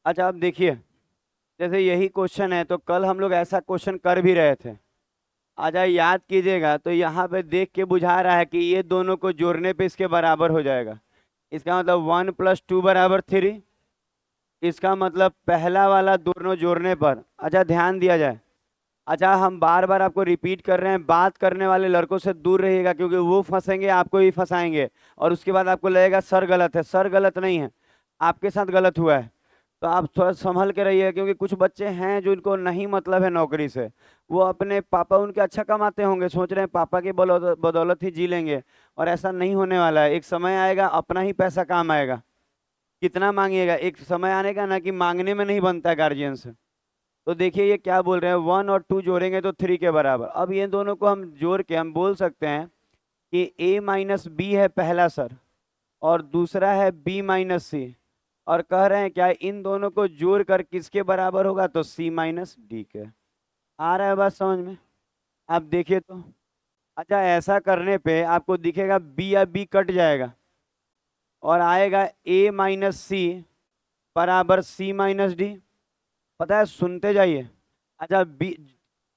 अच्छा अब देखिए, जैसे यही क्वेश्चन है तो कल हम लोग ऐसा क्वेश्चन कर भी रहे थे। अच्छा याद कीजिएगा, तो यहाँ पे देख के बुझा रहा है कि ये दोनों को जोड़ने पे इसके बराबर हो जाएगा। इसका मतलब 1 + 2 = 3। इसका मतलब पहला वाला दोनों जोड़ने पर, अच्छा ध्यान दिया जाए। अच्छा हम बार बार आपको रिपीट कर रहे हैं, बात करने वाले लड़कों से दूर रहिएगा, क्योंकि वो फंसेंगे आपको भी फंसाएंगे। और उसके बाद आपको लगेगा सर गलत है, सर गलत नहीं है, आपके साथ गलत हुआ है। तो आप थोड़ा संभल के रहिए, क्योंकि कुछ बच्चे हैं जो इनको नहीं मतलब है नौकरी से। वो अपने पापा उनके अच्छा कमाते होंगे, सोच रहे हैं पापा की बदौलत ही जी लेंगे। और ऐसा नहीं होने वाला है, एक समय आएगा अपना ही पैसा काम आएगा। कितना मांगिएगा, एक समय आने का ना कि मांगने में नहीं बनता है गार्जियन से। तो देखिए ये क्या बोल रहे हैं, 1 और 2 जोड़ेंगे तो 3 के बराबर। अब ये दोनों को हम जोड़ के हम बोल सकते हैं कि A - B है पहला सर, और दूसरा है B - C। और कह रहे हैं क्या इन दोनों को जोड़ कर किसके बराबर होगा, तो C - D के। आ रहा है बात समझ में? आप देखिए तो। अच्छा ऐसा करने पे आपको दिखेगा B या B कट जाएगा, और आएगा A - C बराबर C - D। पता है, सुनते जाइए। अच्छा बी,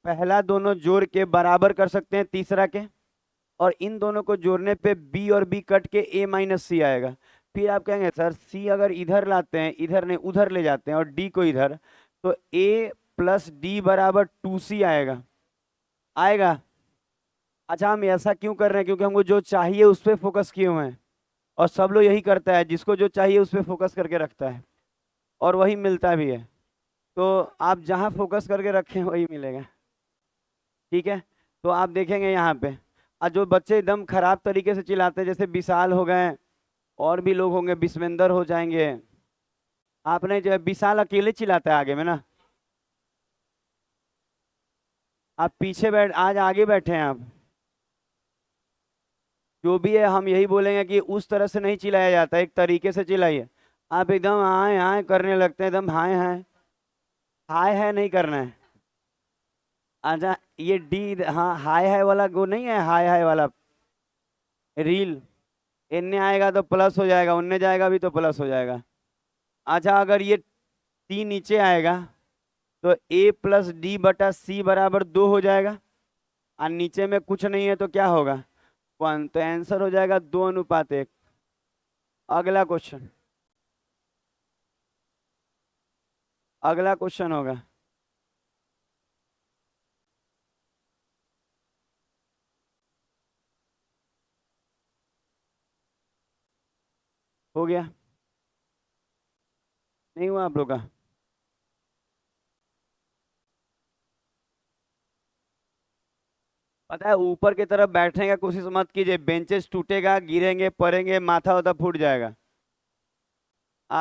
पहला दोनों जोड़ के बराबर कर सकते हैं तीसरा के, और इन दोनों को जोड़ने पे बी और बी कट के A - C आएगा। फिर आप कहेंगे सर सी अगर इधर लाते हैं, इधर नहीं उधर ले जाते हैं, और डी को इधर, तो A + D बराबर 2C आएगा। आएगा। अच्छा हम ऐसा क्यों कर रहे हैं, क्योंकि हमको जो चाहिए उस पर फोकस किए हुए हैं। और सब लोग यही करता है, जिसको जो चाहिए उस पर फोकस करके रखता है, और वही मिलता भी है। तो आप जहाँ फोकस करके रखें वही मिलेगा। ठीक है। तो आप देखेंगे यहाँ पे, और जो बच्चे एकदम खराब तरीके से चिल्लाते हैं, जैसे विशाल हो गए, और भी लोग होंगे, बिस्मेंदर हो जाएंगे। आपने जो है, विशाल अकेले चिल्लाता है आगे में ना। आप पीछे बैठ, आज आगे बैठे हैं आप। जो भी है हम यही बोलेंगे कि उस तरह से नहीं चिल्लाया जाता, एक तरीके से चिल्लाइए। आप एकदम हाय हाय करने लगते हैं, एकदम हाय हाय। हाय हाय नहीं करना है। अच्छा ये डी, हाँ हाय हाय वाला गो नहीं है, हाय हाय वाला रील। इनने आएगा तो प्लस हो जाएगा, उनने जाएगा भी तो प्लस हो जाएगा। अच्छा अगर ये टी नीचे आएगा, तो A + D/C बराबर 2 हो जाएगा। और नीचे में कुछ नहीं है तो क्या होगा, 1। तो आंसर हो जाएगा 2:1। अगला क्वेश्चन, अगला क्वेश्चन होगा। हो गया? नहीं हुआ आप लोग का? पता है ऊपर की तरफ बैठने का कोशिश मत कीजिए, बेंचेस टूटेगा, गिरेंगे पड़ेंगे, माथा होता फूट जाएगा।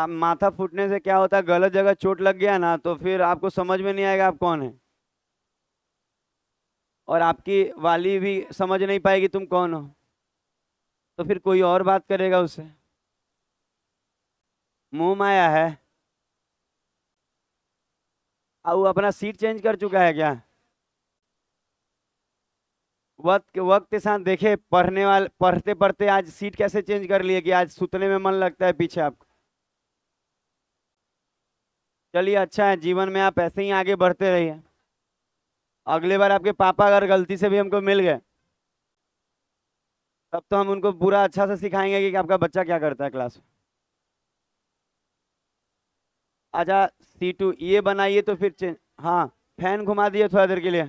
माथा फूटने से क्या होता है, गलत जगह चोट लग गया ना, तो फिर आपको समझ में नहीं आएगा आप कौन है। और आपकी वाली भी समझ नहीं पाएगी तुम कौन हो। तो फिर कोई और बात करेगा उससे। मुंह माया है। वो अपना सीट चेंज कर चुका है क्या? वक्त के वक्त के साथ देखे, पढ़ने वाले पढ़ते पढ़ते आज सीट कैसे चेंज कर लिए कि आज सुतने में मन लगता है पीछे आपको। चलिए अच्छा है, जीवन में आप ऐसे ही आगे बढ़ते रहिए। अगले बार आपके पापा अगर गलती से भी हमको मिल गए, तब तो हम उनको पूरा अच्छा से सिखाएंगे कि आपका बच्चा क्या करता है क्लास में। अच्छा C2 ये बनाइए तो फिर चेंज। हाँ फैन घुमा दिए थोड़ा देर के लिए।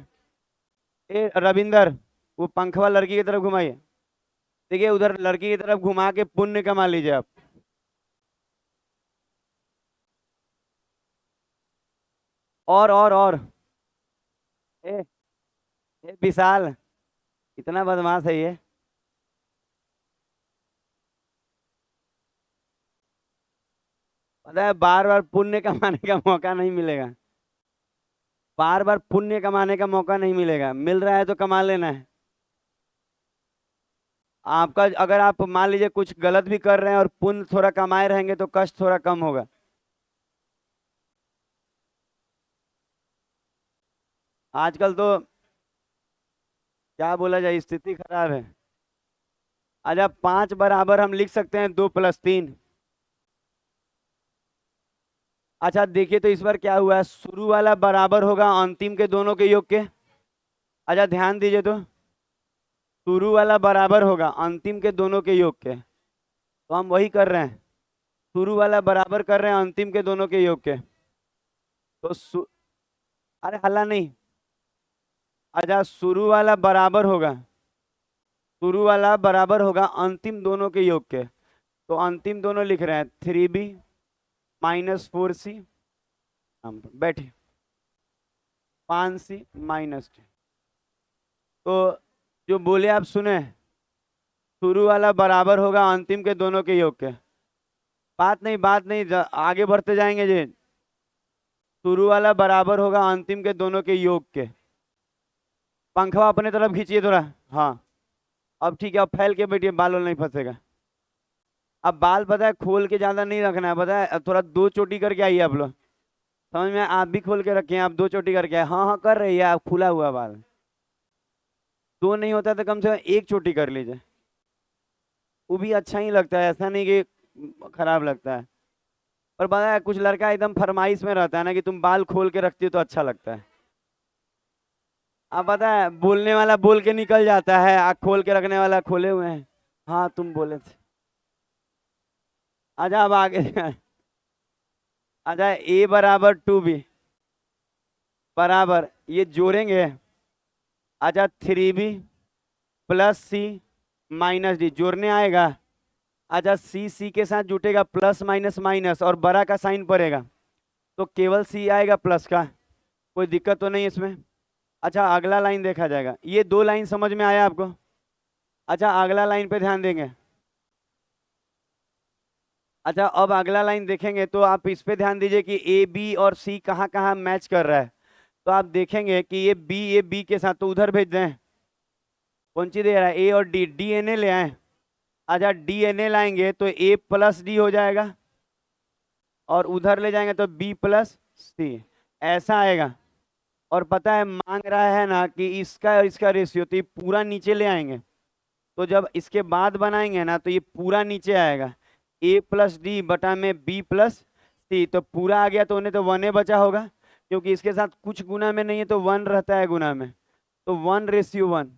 ए रविंदर, वो पंखवा लड़की की तरफ घुमाइए। देखिए उधर लड़की की तरफ घुमा के पुण्य कमा लीजिए आप। और ए, ए विशाल, इतना बदमाश है ये। पता है बार बार पुण्य कमाने का मौका नहीं मिलेगा। बार बार पुण्य कमाने का मौका नहीं मिलेगा, मिल रहा है तो कमा लेना है। आपका अगर आप मान लीजिए कुछ गलत भी कर रहे हैं और पुण्य थोड़ा कमाए रहेंगे तो कष्ट थोड़ा कम होगा। आजकल तो क्या बोला जाए, स्थिति खराब है। अच्छा 5 बराबर हम लिख सकते हैं 2 + 3। अच्छा देखिए तो इस बार क्या हुआ है, शुरू वाला बराबर होगा अंतिम के दोनों के योग के। अच्छा ध्यान दीजिए तो, शुरू वाला बराबर होगा अंतिम के दोनों के योग के, तो हम वही कर रहे हैं। शुरू वाला बराबर कर रहे हैं अंतिम के दोनों के योग के। तो अरे हल्ला नहीं। अच्छा शुरू वाला बराबर होगा, शुरू वाला बराबर होगा अंतिम दोनों के योग के। तो अंतिम दोनों लिख रहे हैं 3b - 4c, बैठिए, 5c - 2। तो जो बोले आप सुने, शुरू वाला बराबर होगा अंतिम के दोनों के योग के। बात नहीं आगे बढ़ते जाएंगे जी। शुरू वाला बराबर होगा अंतिम के दोनों के योग के। पंखवा अपने तरफ खींचिए थोड़ा। हाँ अब ठीक है, अब फैल के बैठिए, बाल वाल नहीं फंसेगा। अब बाल पता है खोल के ज्यादा नहीं रखना है, पता है, अब थोड़ा दो चोटी करके आइए आप लोग। समझ में, आप भी खोल के रखे हैं, आप दो चोटी करके आए। हाँ हाँ कर रही है, आप खुला हुआ बाल। दो नहीं होता तो कम से कम एक चोटी कर लीजिए, वो भी अच्छा ही लगता है, ऐसा नहीं कि खराब लगता है। पर पता है कुछ लड़का एकदम फरमाइश में रहता है ना कि तुम बाल खोल के रखती हो तो अच्छा लगता है। अब पता है बोलने वाला बोल के निकल जाता है, आँख खोल के रखने वाला खोले हुए हैं। हाँ तुम बोले थे। अच्छा अब आगे अच्छा a = 2b बराबर, ये जोड़ेंगे। अच्छा 3b + c - d जोड़ने आएगा। अच्छा सी सी के साथ जुटेगा, प्लस माइनस माइनस और बड़ा का साइन पड़ेगा, तो केवल सी आएगा प्लस का। कोई दिक्कत तो नहीं इसमें। अच्छा अगला लाइन देखा जाएगा, ये दो लाइन समझ में आया आपको। अच्छा अगला लाइन पे ध्यान देंगे। अच्छा अब अगला लाइन देखेंगे तो आप इस पे ध्यान दीजिए कि ए बी और सी कहाँ कहाँ मैच कर रहा है। तो आप देखेंगे कि ये बी के साथ, तो उधर भेज दें। कौन सी दे रहा है, ए और डी, डी एन ए ले आए। अच्छा डी एन ए लाएंगे तो a + d हो जाएगा, और उधर ले जाएंगे तो b + c, ऐसा आएगा। और पता है मांग रहा है ना कि इसका और इसका रेशियो, तो ये पूरा नीचे ले आएंगे। तो जब इसके बाद बनाएंगे ना तो ये पूरा नीचे आएगा, a + d/b + c, तो पूरा आ गया, तो उन्हें तो 1 बचा होगा, क्योंकि इसके साथ कुछ गुना में नहीं है तो 1 रहता है गुना में, तो 1:1।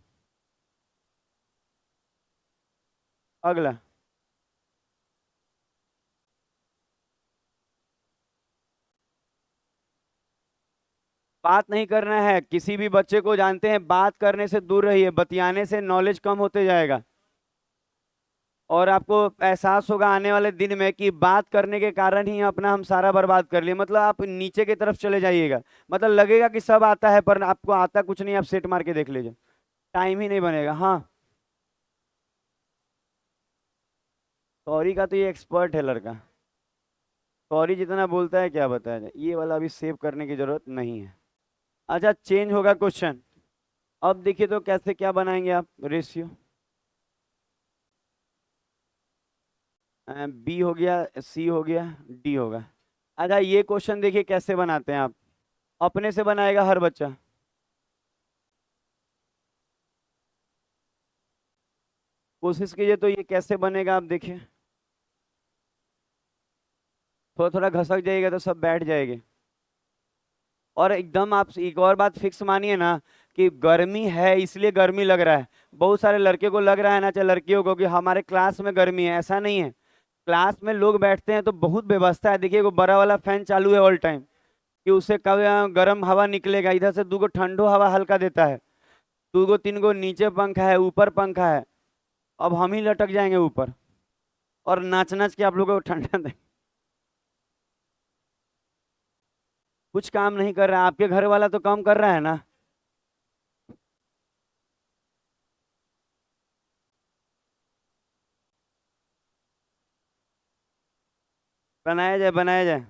अगला बात नहीं करना है किसी भी बच्चे को, जानते हैं बात करने से दूर रहिए, बतियाने से नॉलेज कम होते जाएगा। और आपको एहसास होगा आने वाले दिन में कि बात करने के कारण ही अपना हम सारा बर्बाद कर लिए, मतलब आप नीचे की तरफ चले जाइएगा। मतलब लगेगा कि सब आता है पर आपको आता कुछ नहीं, आप सेट मार के देख लीजिए, टाइम ही नहीं बनेगा। हाँ सॉरी का तो ये एक्सपर्ट है लड़का, सॉरी जितना बोलता है क्या बताया जाए, ये वाला अभी सेव करने की जरूरत नहीं है। अच्छा चेंज होगा क्वेश्चन। अब देखिए तो कैसे क्या बनाएंगे आप रेशियो। बी हो गया, सी हो गया, डी होगा। अच्छा ये क्वेश्चन देखिए कैसे बनाते हैं आप, अपने से बनाएगा हर बच्चा। कोशिश कीजिए तो ये कैसे बनेगा आप देखिए, थोड़ा थोड़ा घसक जाइएगा तो सब बैठ जाएगी। और एकदम आप एक और बात फिक्स मानिए ना, कि गर्मी है इसलिए गर्मी लग रहा है। बहुत सारे लड़के को लग रहा है ना, चाहे लड़कियों को, कि हमारे क्लास में गर्मी है, ऐसा नहीं है। क्लास में लोग बैठते हैं तो बहुत व्यवस्था है, देखिए वो बड़ा वाला फैन चालू है ऑल टाइम, कि उससे कब गर्म हवा निकलेगा, इधर से दूगो ठंडो हवा हल्का देता है, दूगो तीन गो नीचे पंखा है, ऊपर पंखा है। अब हम ही लटक जाएंगे ऊपर, और नाच नाच के आप लोगों को ठंडा दे। कुछ काम नहीं कर रहा है, आपके घर वाला तो काम कर रहा है ना। बनाया जाए बनाया जाए।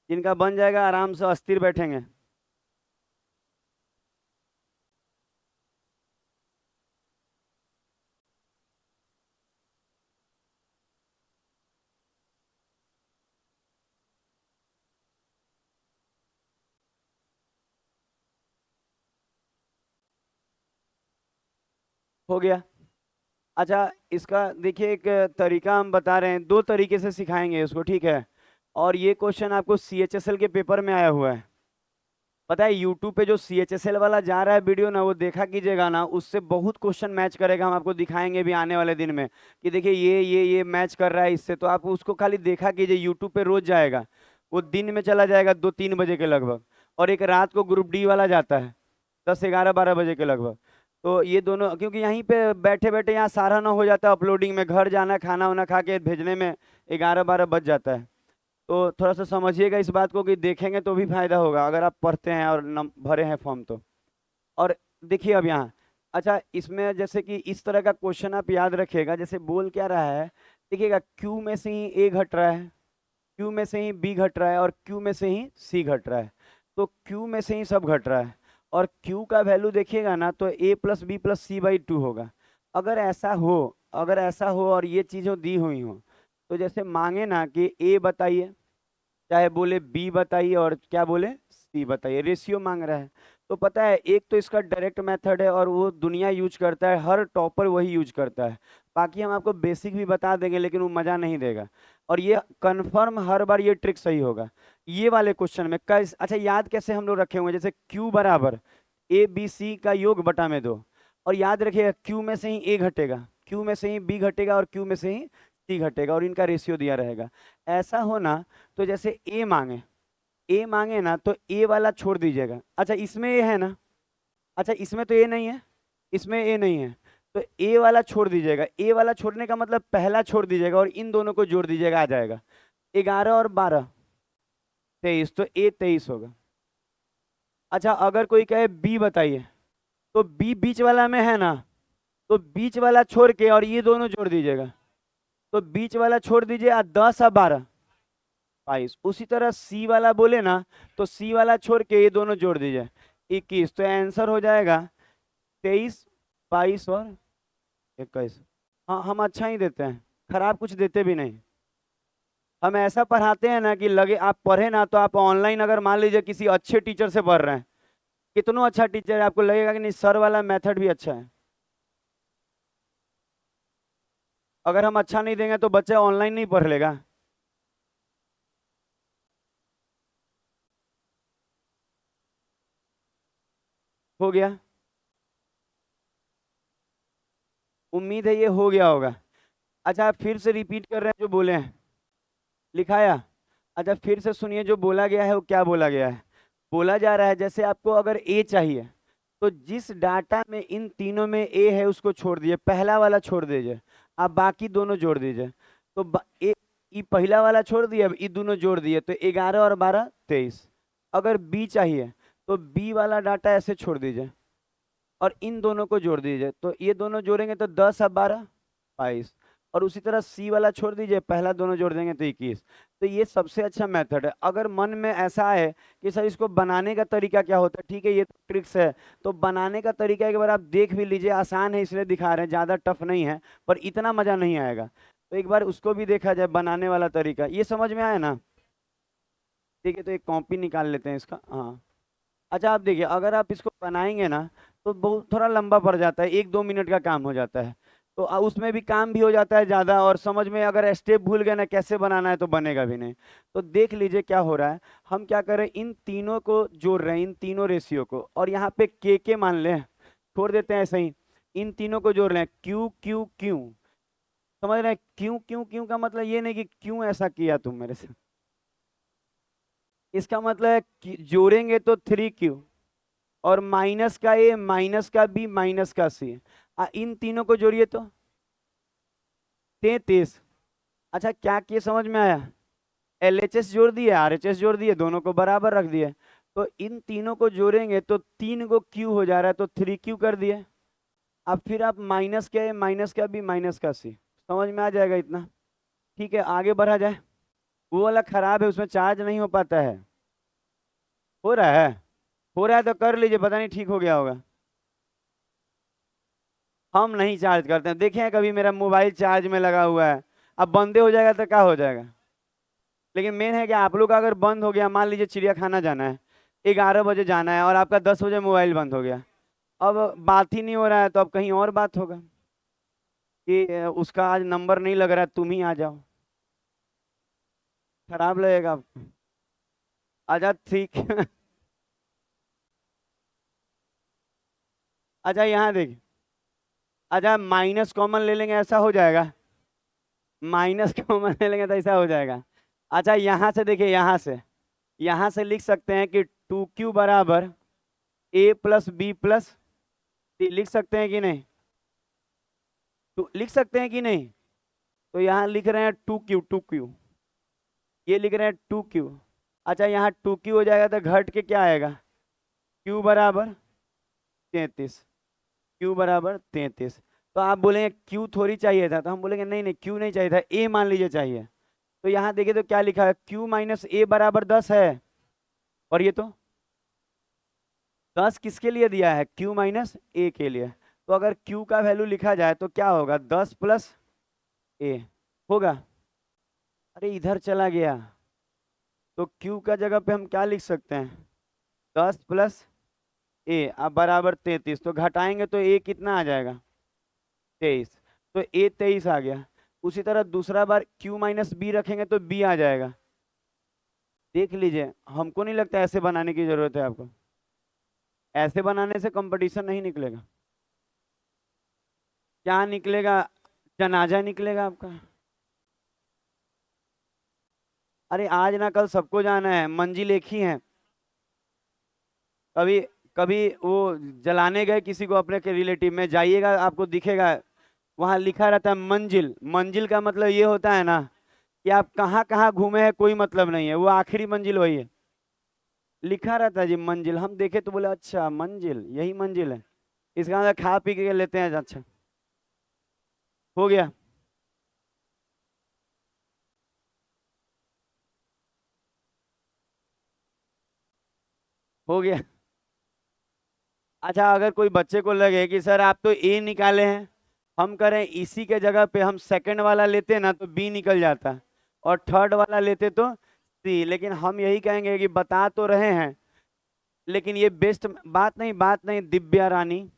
जिनका बन जाएगा आराम से अस्थिर बैठेंगे। हो गया। अच्छा, इसका देखिए एक तरीका हम बता रहे हैं, दो तरीके से सिखाएंगे इसको, ठीक है। और ये क्वेश्चन आपको CHSL के पेपर में आया हुआ है। पता है यूट्यूब पे जो CHSL वाला जा रहा है वीडियो ना, वो देखा कीजिएगा ना, उससे बहुत क्वेश्चन मैच करेगा। हम आपको दिखाएंगे भी आने वाले दिन में कि देखिए ये मैच कर रहा है इससे, तो आप उसको खाली देखा कीजिए। यूट्यूब पे रोज जाएगा, वो दिन में चला जाएगा 2-3 बजे के लगभग, और एक रात को ग्रुप डी वाला जाता है 10-11-12 बजे के लगभग। तो ये दोनों, क्योंकि यहीं पे बैठे बैठे यहाँ सारा ना हो जाता है अपलोडिंग में, घर जाना खाना वाना खा के भेजने में 11-12 बज जाता है। तो थोड़ा सा समझिएगा इस बात को कि देखेंगे तो भी फायदा होगा अगर आप पढ़ते हैं और भरे हैं फॉर्म तो। और देखिए अब यहाँ, अच्छा इसमें जैसे कि इस तरह का क्वेश्चन आप याद रखिएगा, जैसे बोल क्या रहा है, देखिएगा क्यू में से ही ए घट रहा है, क्यू में से ही बी घट रहा है, और क्यू में से ही सी घट रहा है। तो क्यू में से ही सब घट रहा है, और क्यू का वैल्यू देखिएगा ना तो A plus B plus C by 2 होगा। अगर ऐसा हो, अगर ऐसा हो और ये चीज़ों दी हुई हो, तो जैसे मांगे ना कि ए बताइए, चाहे बोले बी बताइए, और क्या बोले सी बताइए, रेशियो मांग रहा है। तो पता है एक तो इसका डायरेक्ट मेथड है और वो दुनिया यूज करता है, हर टॉपर वही यूज करता है। बाकी हम आपको बेसिक भी बता देंगे लेकिन वो मज़ा नहीं देगा। और ये कंफर्म हर बार ये ट्रिक सही होगा। ये वाले क्वेश्चन में कैसे, अच्छा याद कैसे हम लोग रखे हुए हैं, जैसे क्यू बराबर ए बी सी का योग बटा में 2, और याद रखिएगा क्यू में से ही ए घटेगा, क्यू में से ही बी घटेगा, और क्यू में से ही सी घटेगा, और इनका रेशियो दिया रहेगा। ऐसा होना, तो जैसे ए मांगे ना तो ए वाला छोड़ दीजिएगा। अच्छा इसमें ए है ना, अच्छा इसमें तो ए नहीं है, इसमें ए नहीं है, तो ए वाला छोड़ दीजिएगा। ए वाला छोड़ने का मतलब पहला छोड़ दीजिएगा और इन दोनों को जोड़ दीजिएगा, आ जाएगा 11 और 12 23, तो ए 23 होगा। अच्छा अगर कोई कहे बी बताइए, तो बी बीच वाला में है ना, तो बीच वाला छोड़ के और ये दोनों जोड़ दीजिएगा। तो बीच वाला छोड़ दीजिए, 10 और 12 22। उसी तरह सी वाला बोले ना, तो सी वाला छोड़ के ये दोनों जोड़ दीजिए 21। तो आंसर हो जाएगा 23, 22 और 21। हाँ हम अच्छा ही देते हैं, खराब कुछ देते भी नहीं। हम ऐसा पढ़ाते हैं ना कि लगे आप पढ़े ना, तो आप ऑनलाइन अगर मान लीजिए किसी अच्छे टीचर से पढ़ रहे हैं, कितना अच्छा टीचर है, आपको लगेगा कि नहीं सर वाला मेथड भी अच्छा है। अगर हम अच्छा नहीं देंगे तो बच्चा ऑनलाइन नहीं पढ़ लेगा। हो गया, उम्मीद है ये हो गया होगा। अच्छा आप फिर से रिपीट कर रहे हैं जो बोले हैं, लिखाया। अच्छा फिर से सुनिए जो बोला गया है वो क्या बोला गया है। बोला जा रहा है जैसे आपको अगर ए चाहिए, तो जिस डाटा में इन तीनों में ए है उसको छोड़ दीजिए, पहला वाला छोड़ दीजिए, आप बाकी दोनों जोड़ दीजिए। तो ए ई पहला वाला छोड़ दिए, अब ई दोनों जोड़ दिए, तो 11 और 12 23। अगर बी चाहिए तो बी वाला डाटा ऐसे छोड़ दीजिए और इन दोनों को जोड़ दीजिए, तो ये दोनों जोड़ेंगे तो 10 और 12 22। और उसी तरह सी वाला छोड़ दीजिए, पहला दोनों जोड़ देंगे तो 21। तो ये सबसे अच्छा मेथड है। अगर मन में ऐसा है कि सर इसको बनाने का तरीका क्या होता है, ठीक है ये तो ट्रिक्स है, तो बनाने का तरीका एक बार आप देख भी लीजिए, आसान है इसलिए दिखा रहे हैं, ज़्यादा टफ नहीं है, पर इतना मज़ा नहीं आएगा। तो एक बार उसको भी देखा जाए बनाने वाला तरीका, ये समझ में आया ना। ठीक है, तो एक कॉपी निकाल लेते हैं इसका, हाँ। अच्छा आप देखिए अगर आप इसको बनाएंगे ना, तो बहुत थोड़ा लंबा पड़ जाता है, 1-2 मिनट का काम हो जाता है। तो उसमें भी काम भी हो जाता है ज़्यादा, और समझ में अगर स्टेप भूल गए ना कैसे बनाना है तो बनेगा भी नहीं। तो देख लीजिए क्या हो रहा है। हम क्या करें, इन तीनों को जोड़ रहे हैं, इन तीनों रेशियो को, और यहाँ पे के मान लें, छोड़ देते हैं ऐसे ही। इन तीनों को जोड़ रहे हैं, क्यू क्यू क्यू, समझ रहे हैं। क्यू क्यू क्यू का मतलब ये नहीं कि क्यों ऐसा किया तुम मेरे से, इसका मतलब है कि जोड़ेंगे तो 3Q, और माइनस का ए माइनस का बी माइनस का सी, इन तीनों को जोड़िए तो 33। अच्छा क्या किए समझ में आया, LHS जोड़ दिए, RHS जोड़ दिए, दोनों को बराबर रख दिए। तो इन तीनों को जोड़ेंगे तो 3 को Q हो जा रहा है, तो 3Q कर दिए। अब फिर आप माइनस का ए माइनस का बी माइनस का सी, समझ में आ जाएगा इतना। ठीक है आगे बढ़ा जाए। वो वाला खराब है, उसमें चार्ज नहीं हो पाता है। हो रहा है, हो रहा है तो कर लीजिए, पता नहीं ठीक हो गया होगा। हम नहीं चार्ज करते हैं, देखे हैं कभी मेरा मोबाइल चार्ज में लगा हुआ है, अब बंदे हो जाएगा तो क्या हो जाएगा। लेकिन मेन है कि आप लोग का अगर बंद हो गया, मान लीजिए चिड़ियाखाना जाना है, 11 बजे जाना है और आपका 10 बजे मोबाइल बंद हो गया, अब बात ही नहीं हो रहा है तो अब कहीं और बात होगा कि उसका आज नंबर नहीं लग रहा है, तुम ही आ जाओ। खराब लगेगा आपको। अच्छा ठीक है। अच्छा यहाँ देखिए। अच्छा माइनस कॉमन ले लेंगे, ऐसा हो जाएगा। माइनस कॉमन ले लेंगे तो ऐसा हो जाएगा। अच्छा यहाँ से देखिए, यहाँ से लिख सकते हैं कि 2q बराबर a प्लस बी प्लस सी, लिख सकते हैं कि नहीं? तो लिख सकते हैं कि नहीं? तो यहाँ लिख रहे हैं 2q, ये लिख रहे हैं 2q। अच्छा यहाँ 2q हो जाएगा तो घट के क्या आएगा? q बराबर 33। q बराबर 33। तो आप बोलेंगे q थोड़ी चाहिए था, तो हम बोलेंगे नहीं नहीं, q नहीं चाहिए था, a मान लीजिए चाहिए। तो यहाँ देखिए तो क्या लिखा है, q माइनस a बराबर 10 है। और ये तो 10 किसके लिए दिया है? q माइनस a के लिए। तो अगर q का वैल्यू लिखा जाए तो क्या होगा? 10 प्लस a होगा। अरे इधर चला गया। तो q का जगह पे हम क्या लिख सकते हैं? 10 प्लस a अब बराबर 33। तो घटाएंगे तो a कितना आ जाएगा? 23। तो a 23 आ गया। उसी तरह दूसरा बार q माइनस बी रखेंगे तो b आ जाएगा। देख लीजिए, हमको नहीं लगता ऐसे बनाने की जरूरत है आपको। ऐसे बनाने से कंपटीशन नहीं निकलेगा। क्या निकलेगा? जनाजा निकलेगा आपका। अरे आज ना कल सबको जाना है, मंजिल एक ही है। कभी कभी वो जलाने गए किसी को अपने के रिलेटिव में, जाइएगा आपको दिखेगा वहां लिखा रहता है मंजिल। मंजिल का मतलब ये होता है ना कि आप कहाँ कहाँ घूमे हैं कोई मतलब नहीं है, वो आखिरी मंजिल वही है। लिखा रहता है जी मंजिल। हम देखे तो बोले अच्छा मंजिल, यही मंजिल है। इसका मतलब खा पी के लेते हैं। अच्छा हो गया। हो गया। अच्छा अगर कोई बच्चे को लगे कि सर आप तो ए निकाले हैं, हम करें इसी के जगह पे हम सेकंड वाला लेते ना तो बी निकल जाता, और थर्ड वाला लेते तो सी। लेकिन हम यही कहेंगे कि बता तो रहे हैं, लेकिन ये बेस्ट बात नहीं दिव्या रानी।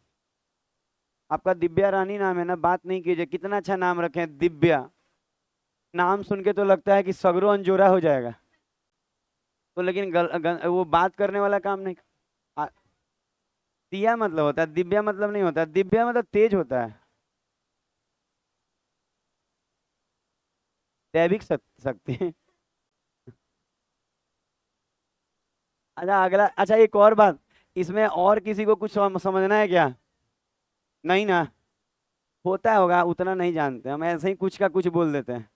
आपका दिव्या रानी नाम है ना, बात नहीं कीजिए, कितना अच्छा नाम रखे हैं दिव्या। नाम सुन के तो लगता है कि सगरो अंजोरा हो जाएगा। तो लेकिन वो बात करने वाला काम नहीं। आ, दिया मतलब होता है, दिव्या मतलब नहीं होता। दिव्या मतलब तेज होता है। दैविक शक्ति। अच्छा अगला। अच्छा एक और बात, इसमें और किसी को कुछ समझना है क्या? नहीं ना? होता होगा, उतना नहीं जानते हम, ऐसे ही कुछ का कुछ बोल देते हैं।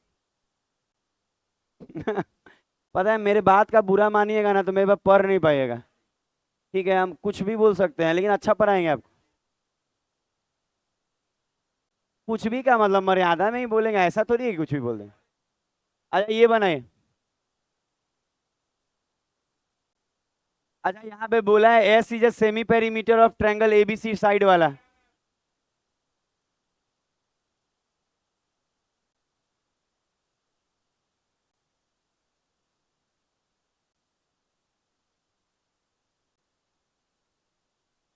पता है मेरे बात का बुरा मानिएगा ना तो मेरे पास पढ़ नहीं पाइएगा। ठीक है, हम कुछ भी बोल सकते हैं लेकिन अच्छा पढ़ाएंगे आपको। कुछ भी का मतलब मर्यादा में ही बोलेंगे, ऐसा थोड़ी है कि कुछ भी बोल दें। अच्छा ये बनाए। अच्छा यहाँ पे बोला है S is a semi perimeter of triangle ABC side वाला।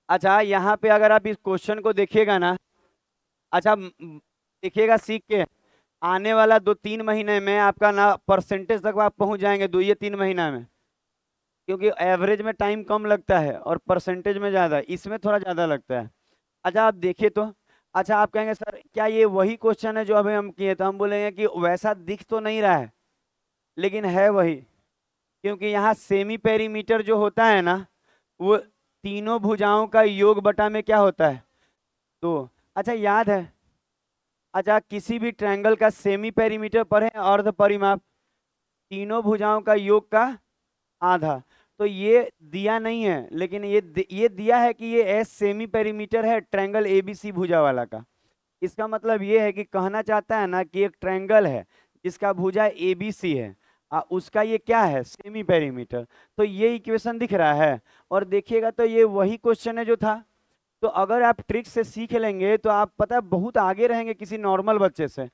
अच्छा यहाँ पे अगर आप इस क्वेश्चन को देखिएगा ना। अच्छा देखिएगा सीख के, आने वाला 2-3 महीने में आपका ना परसेंटेज तक आप पहुंच जाएंगे 2 या 3 महीना में। क्योंकि एवरेज में टाइम कम लगता है और परसेंटेज में ज्यादा, इसमें थोड़ा ज्यादा लगता है। अच्छा आप देखिए तो। अच्छा आप कहेंगे सर क्या ये वही क्वेश्चन है जो अभी हम किए? तो हम बोलेंगे कि वैसा दिख तो नहीं रहा है, लेकिन है वही। क्योंकि यहाँ सेमी पेरीमीटर जो होता है ना, वो तीनों भुजाओं का योग बटा में क्या होता है? तो अच्छा याद है। अच्छा किसी भी ट्रायंगल का सेमी पेरीमीटर पढ़े अर्ध परिमाप, तीनों भुजाओं का योग का आधा। तो ये दिया नहीं है, लेकिन ये दिया है कि ये एस सेमी पेरीमीटर है ट्रायंगल एबीसी भुजा वाला का। इसका मतलब ये है कि कहना चाहता है ना कि एक ट्रायंगल है जिसका भुजा एबीसी है, उसका ये क्या है? Semi perimeter. तो ये इक्वेशन दिख रहा है। और देखिएगा तो ये वही क्वेश्चन है जो था। तो अगर आप ट्रिक से सीख लेंगे तो आप पता है बहुत आगे रहेंगे किसी नॉर्मल बच्चे से,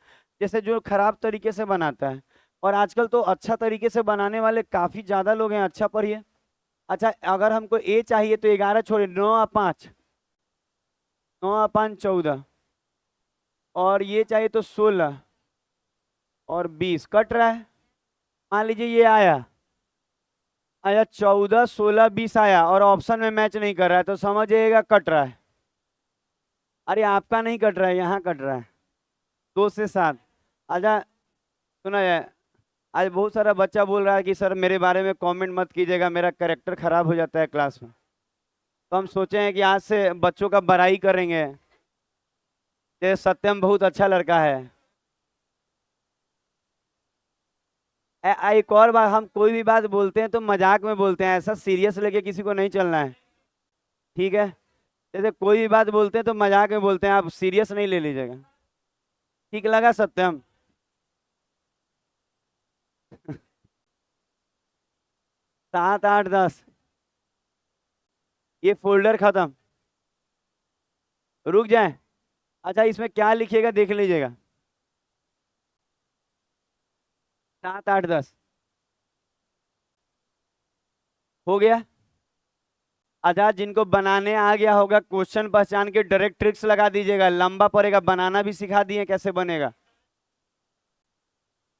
जैसे जो खराब तरीके से बनाता है। और आजकल तो अच्छा तरीके से बनाने वाले काफी ज्यादा लोग हैं। अच्छा पढ़िए। अच्छा अगर हमको ए चाहिए तो 11 छोड़िए, 9 और 5। 9/14 और ये चाहिए तो 16 और 20 कट रहा है। मान लीजिए ये आया, आया 14, 16, 20 आया और ऑप्शन में मैच नहीं कर रहा है तो समझिएगा कट रहा है। अरे आपका नहीं कट रहा है, यहाँ कट रहा है। 2 से 7। आजा, सुना जाए। आज बहुत सारा बच्चा बोल रहा है कि सर मेरे बारे में कमेंट मत कीजिएगा, मेरा कैरेक्टर खराब हो जाता है क्लास में। तो हम सोचे हैं कि आज से बच्चों का बड़ाई करेंगे। ये सत्यम बहुत अच्छा लड़का है। एक और बात, हम कोई भी बात बोलते हैं तो मजाक में बोलते हैं, ऐसा सीरियस लेके किसी को नहीं चलना है, ठीक है। जैसे कोई भी बात बोलते हैं तो मजाक में बोलते हैं, आप सीरियस नहीं ले लीजिएगा। ठीक लगा सत्यम? 7, 8, 10। ये फोल्डर खत्म। रुक जाए। अच्छा इसमें क्या लिखिएगा देख लीजिएगा। 7, 8, 10 हो गया। अच्छा जिनको बनाने आ गया होगा क्वेश्चन पहचान के डायरेक्ट ट्रिक्स लगा दीजिएगा, लंबा पड़ेगा, बनाना भी सिखा दिए कैसे बनेगा।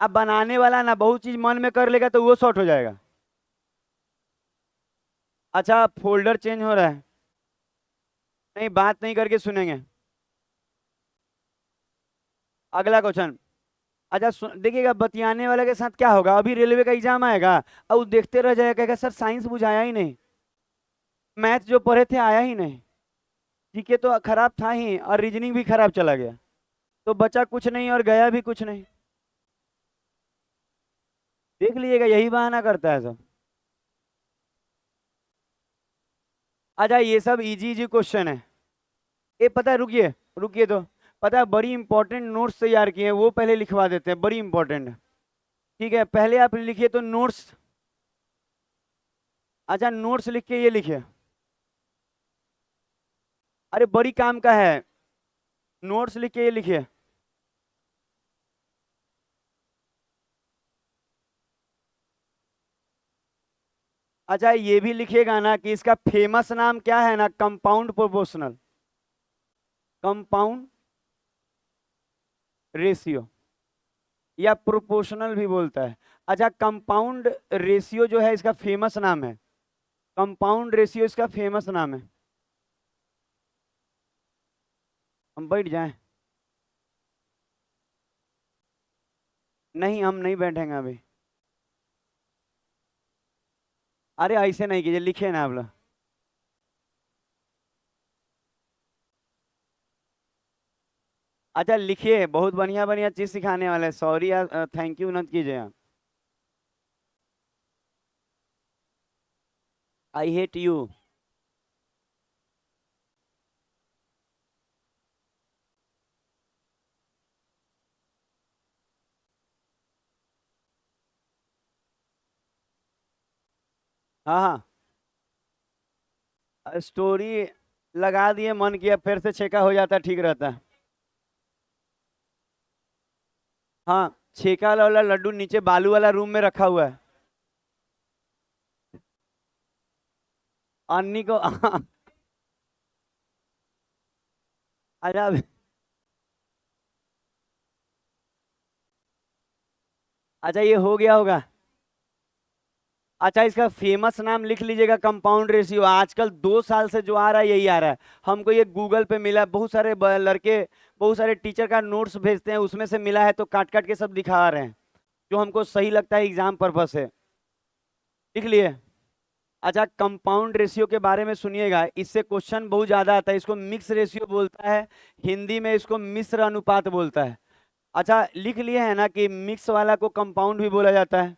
अब बनाने वाला ना बहुत चीज मन में कर लेगा तो वो शॉर्ट हो जाएगा। अच्छा फोल्डर चेंज हो रहा है, नहीं बात नहीं करके सुनेंगे। अगला क्वेश्चन। अच्छा देखिएगा बतियाने वाले के साथ क्या होगा, अभी रेलवे का एग्जाम आएगा और वो देखते रह जाएगा, कहेगा सर साइंस बुझाया ही नहीं, मैथ जो पढ़े थे आया ही नहीं, जीके तो खराब था ही और रीजनिंग भी खराब चला गया, तो बचा कुछ नहीं और गया भी कुछ नहीं। देख लीजिएगा यही बहाना करता है सब। अच्छा ये सब इजी इजी क्वेश्चन है। ये पता है, रुकिए रुकिए तो, पता है बड़ी इंपॉर्टेंट नोट्स तैयार किए हैं, वो पहले लिखवा देते हैं, बड़ी इंपॉर्टेंट। ठीक है पहले आप लिखिए तो नोट्स। अच्छा नोट्स लिख के ये लिखिए। अरे बड़ी काम का है, नोट्स लिख के ये लिखिए। अच्छा ये भी लिखिएगा ना कि इसका फेमस नाम क्या है ना, कंपाउंड प्रोपोर्शनल, कंपाउंड रेशियो या प्रोपोर्शनल भी बोलता है। अच्छा कंपाउंड रेशियो जो है इसका फेमस नाम है, कंपाउंड रेशियो इसका फेमस नाम है। हम बैठ जाएं? नहीं हम नहीं बैठेंगे अभी। अरे ऐसे नहीं कीजिए, लिखिए ना आप लोग। अच्छा लिखिए, बहुत बढ़िया बढ़िया चीज सिखाने वाले, सॉरी थैंक यू मत कीजिए आप। I hate you. हाँ हाँ स्टोरी लगा दिए, मन किया फिर से छेका हो जाता, ठीक रहता है। हाँ छेका वाला लड्डू नीचे बालू वाला रूम में रखा हुआ है। अन्नी को अच्छा अच्छा ये हो गया होगा। अच्छा इसका फेमस नाम लिख लीजिएगा, कंपाउंड रेशियो। आजकल 2 साल से जो आ रहा है यही आ रहा है, हमको ये गूगल पे मिला, बहुत सारे लड़के बहुत सारे टीचर का नोट्स भेजते हैं, उसमें से मिला है तो काट काट के सब दिखा रहे हैं, जो हमको सही लगता है एग्जाम पर्पज से। लिख लिए। अच्छा कंपाउंड रेशियो के बारे में सुनिएगा, इससे क्वेश्चन बहुत ज्यादा आता है, इसको मिक्स रेशियो बोलता है, हिंदी में इसको मिश्र अनुपात बोलता है। अच्छा लिख लिए है ना कि मिक्स वाला को कंपाउंड भी बोला जाता है।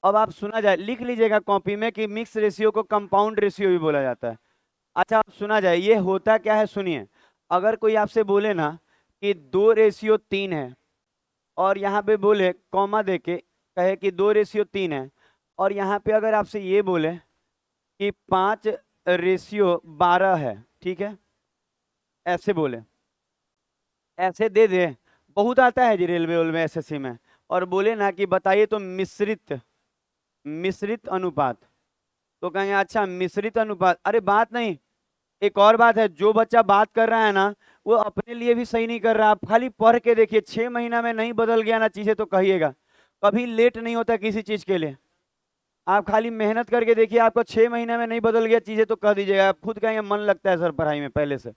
अब आप सुना जाए, लिख लीजिएगा कॉपी में कि मिक्स रेशियो को कंपाउंड रेशियो भी बोला जाता है। अच्छा अब सुना जाए ये होता क्या है, सुनिए। अगर कोई आपसे बोले ना कि 2:3 है, और यहाँ पे बोले कॉमा दे के कहे कि 2:3 है, और यहाँ पे अगर आपसे ये बोले कि 5:12 है, ठीक है, ऐसे बोले, ऐसे दे दे, बहुत आता है जी रेलवे वेलवे एसएससी में, और बोले ना कि बताइए तो मिश्रित, मिश्रित अनुपात, तो कहेंगे अच्छा मिश्रित अनुपात, अरे बात नहीं, एक और बात है, जो बच्चा बात कर रहा है ना, वो अपने लिए भी सही नहीं कर रहा। आप खाली पढ़ के देखिए, 6 महीना में नहीं बदल गया ना चीजें तो कहिएगा। कभी लेट नहीं होता किसी चीज के लिए। आप खाली मेहनत करके देखिए, आपको 6 महीने में नहीं बदल गया चीजें तो कह दीजिएगा, आप खुद कहेंगे मन लगता है सर पढ़ाई में पहले से।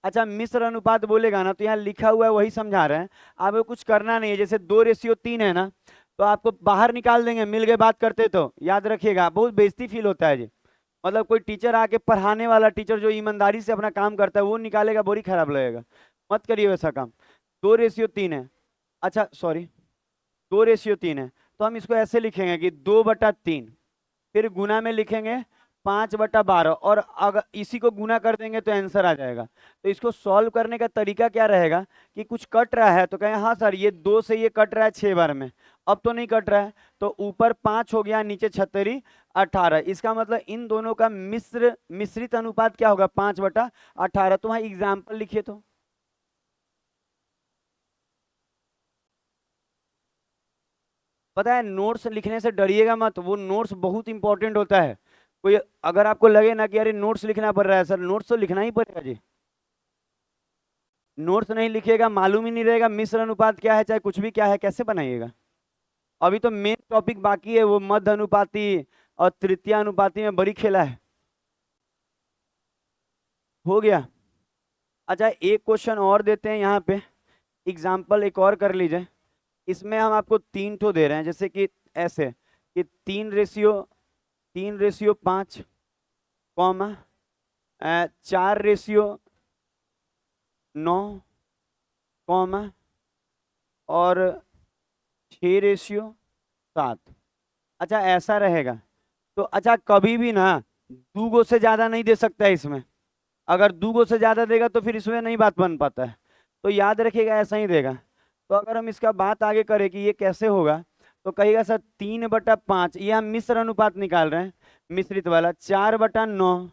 अच्छा, मिश्र अनुपात बोलेगा ना, तो यहाँ लिखा हुआ है वही समझा रहे हैं। आपको कुछ करना नहीं है, जैसे 2:3 है ना, तो आपको बाहर निकाल देंगे, मिल गए बात करते तो याद रखिएगा, बहुत बेइज्जती फील होता है जी। मतलब कोई टीचर आके पढ़ाने वाला टीचर जो ईमानदारी से अपना काम करता है वो निकालेगा, बोरी खराब लगेगा। मत करिए वैसा काम। 2:3 है। अच्छा सॉरी, 2:3 है, तो हम इसको ऐसे लिखेंगे कि 2/3, फिर गुना में लिखेंगे 5/12, और अगर इसी को गुना कर देंगे तो आंसर आ जाएगा। तो इसको सॉल्व करने का तरीका क्या रहेगा कि कुछ कट रहा है तो कहें हाँ सर ये 2 से ये कट रहा है 6 बार में, अब तो नहीं कट रहा है, तो ऊपर 5 हो गया, नीचे 36 18। इसका मतलब इन दोनों का मिश्रित अनुपात क्या होगा, 5/18। तो वहाँ एग्जाम्पल लिखिए तो। पता है, नोट्स लिखने से डरिएगा मत, वो नोट्स बहुत इंपॉर्टेंट होता है। कोई अगर आपको लगे ना कि अरे नोट्स लिखना पड़ रहा है सर, नोट्स तो लिखना ही पड़ेगा जी। नोट्स नहीं लिखिएगा, मालूम ही नहीं रहेगा मिश्र अनुपात क्या है, चाहे कुछ भी क्या है, कैसे बनाइएगा। अभी तो मेन टॉपिक बाकी है, वो मध्य अनुपाती और तृतीय अनुपाती में बड़ी खेला है। हो गया। अच्छा, एक क्वेश्चन और देते हैं यहाँ पे, एग्जाम्पल एक और कर लीजिए। इसमें हम आपको 3 ठो दे रहे हैं, जैसे कि ऐसे कि 3:5, कॉमा 4:9, कॉमा और 6:7। अच्छा ऐसा रहेगा, तो अच्छा कभी भी ना 2 गो से ज्यादा नहीं दे सकता है इसमें। अगर 2 गो से ज्यादा देगा तो फिर इसमें नहीं बात बन पाता है, तो याद रखिएगा ऐसा ही देगा। तो अगर हम इसका बात आगे करें कि ये कैसे होगा, तो कहिएगा सर 3/5, ये हम मिश्र अनुपात निकाल रहे हैं, मिश्रित वाला 4/9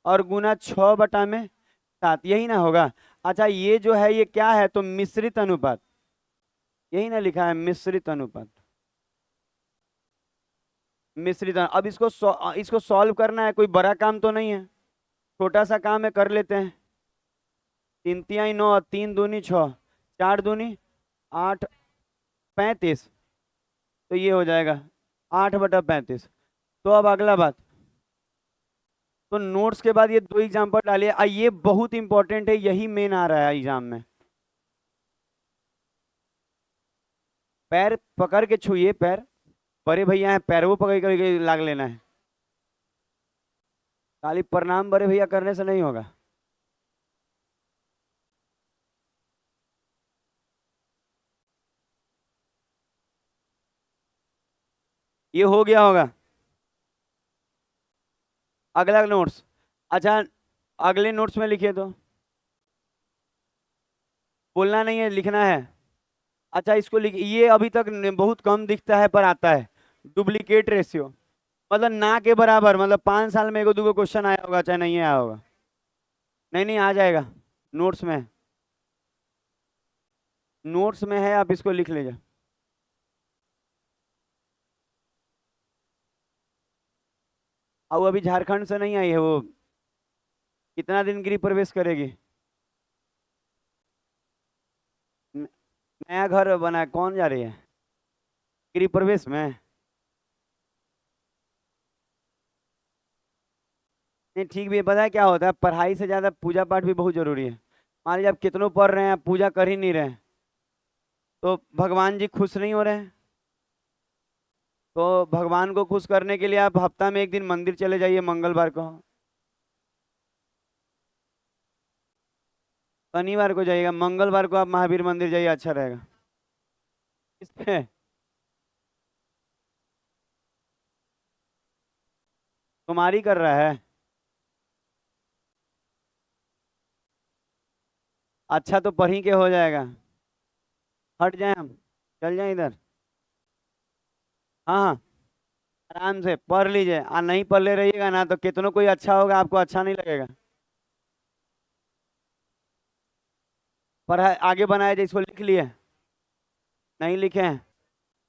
और गुना 6/7, यही ना होगा। अच्छा ये जो है ये क्या है, तो मिश्रित अनुपात, यही ना लिखा है मिश्रित अनुपात। अब इसको सॉल्व करना है, कोई बड़ा काम तो नहीं है, छोटा सा काम है, कर लेते हैं। 3×3 = 9, 3×2 = 6, 4×2 = 8, 35। तो ये हो जाएगा 8/35। तो अब अगला बात, तो नोट्स के बाद ये 2 एग्जाम्पल डालिए, ये बहुत इंपॉर्टेंट है, यही मेन आ रहा है एग्जाम में। पैर पकड़ के छूइए, पैर बड़े भैया हैं, पैर वो पकड़ कर लाग लेना है। खाली प्रणाम बड़े भैया करने से नहीं होगा। ये हो गया होगा। अगला नोट्स, अच्छा अगले नोट्स में लिखिए तो, बोलना नहीं है, लिखना है। अच्छा इसको लिख, ये अभी तक बहुत कम दिखता है पर आता है, डुप्लीकेट रेशियो, मतलब ना के बराबर, मतलब 5 साल में 1-2 क्वेश्चन आया होगा, चाहे नहीं आया होगा। नहीं नहीं आ जाएगा, नोट्स में, नोट्स में है, आप इसको लिख लीजिए। अब वो अभी झारखंड से नहीं आई है वो, कितना दिन गृह प्रवेश करेगी। न- नया घर बना है, कौन जा रही है गृह प्रवेश में। नहीं ठीक भी है, पता है क्या होता है, पढ़ाई से ज्यादा पूजा पाठ भी बहुत जरूरी है। मान लीजिए आप कितनों पढ़ रहे हैं, आप पूजा कर ही नहीं रहे हैं, तो भगवान जी खुश नहीं हो रहे हैं। तो भगवान को खुश करने के लिए आप हफ्ता में 1 दिन मंदिर चले जाइए, मंगलवार को, शनिवार को जाइएगा, मंगलवार को आप महावीर मंदिर जाइए, अच्छा रहेगा। इसमें कुमारी कर रहा है। अच्छा तो पढ़ी के हो जाएगा। हट जाए हम, चल जाए इधर। हाँ हाँ, आराम से पढ़ लीजिए, नहीं पढ़ ले रहिएगा ना तो कितनों कोई अच्छा होगा आपको अच्छा नहीं लगेगा। पढ़ाई आगे बनाए जाए, इसको लिख लिए, नहीं लिखे हैं,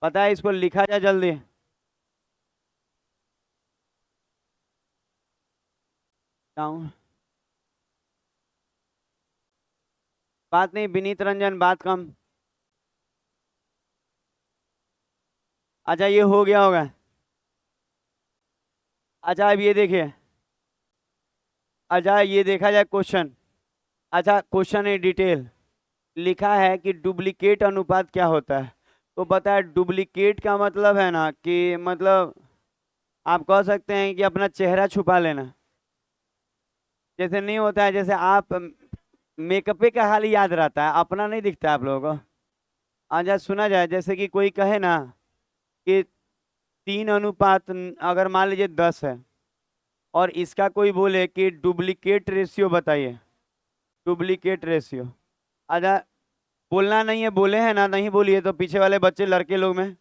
पता है इसको लिखा जाए जल्दी। जाऊँ, बात नहीं, विनीत रंजन बात कम। अच्छा ये हो गया होगा। अच्छा अब ये देखिए। अच्छा ये देखा जाए क्वेश्चन। अच्छा क्वेश्चन है डिटेल। लिखा है कि डुप्लीकेट अनुपात क्या होता है। तो पता है डुप्लीकेट का मतलब है ना कि मतलब आप कह सकते हैं कि अपना चेहरा छुपा लेना। जैसे नहीं होता है, जैसे आप मेकअपे का हाल याद रहता है, अपना नहीं दिखता आप लोगों को। अच्छा सुना जाए, जैसे कि कोई कहे ना कि 3 अनुपात अगर मान लीजिए 10 है, और इसका कोई बोले कि डुप्लीकेट रेशियो बताइए। Duplicate ratio. अच्छा बोलना नहीं है, बोले हैं ना, नहीं बोलिए तो पीछे वाले बच्चे लड़के लोग में।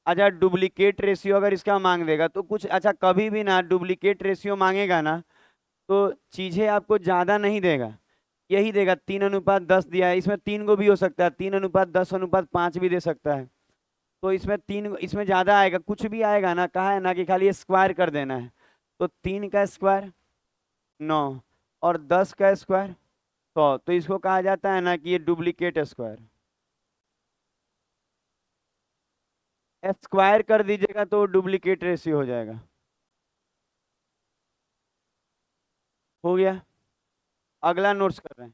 अच्छा डुप्लीकेट रेशियो अगर इसका मांग देगा तो कुछ, अच्छा कभी भी ना डुप्लीकेट रेशियो मांगेगा ना तो चीजें आपको ज्यादा नहीं देगा। यही देगा 3 अनुपात 10 दिया है, इसमें 3 को भी हो सकता है, 3 अनुपात 10 अनुपात 5 भी दे सकता है। तो इसमें 3, इसमें ज्यादा आएगा, कुछ भी आएगा ना, कहा है ना कि खाली स्क्वायर कर देना है। तो 3 का स्क्वायर 9, और 10 का स्क्वायर 100, तो इसको कहा जाता है ना कि ये डुप्लीकेट स्क्वायर। स्क्वायर कर दीजिएगा तो डुप्लीकेट रेशियो हो जाएगा। हो गया। अगला नोट्स कर रहे हैं।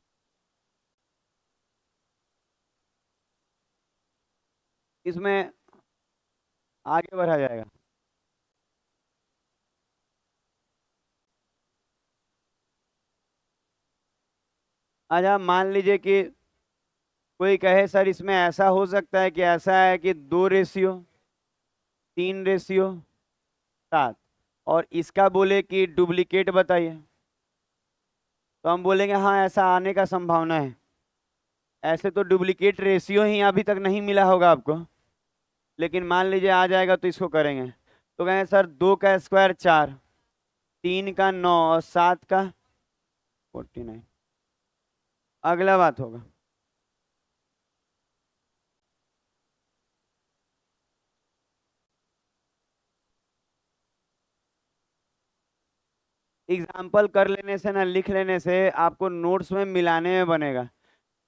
इसमें आगे बढ़ा जाएगा। अच्छा मान लीजिए कि कोई कहे सर इसमें ऐसा हो सकता है कि ऐसा है कि 2:3:7, और इसका बोले कि डुप्लीकेट बताइए, तो हम बोलेंगे हाँ ऐसा आने का संभावना है। ऐसे तो डुप्लीकेट रेशियो ही अभी तक नहीं मिला होगा आपको, लेकिन मान लीजिए आ जाएगा तो इसको करेंगे। तो कहेंगे सर 2 का स्क्वायर 4, 3 का 9, और 7 का 49। अगला बात होगा। एग्जाम्पल कर लेने से ना, लिख लेने से आपको नोट्स में मिलाने में बनेगा।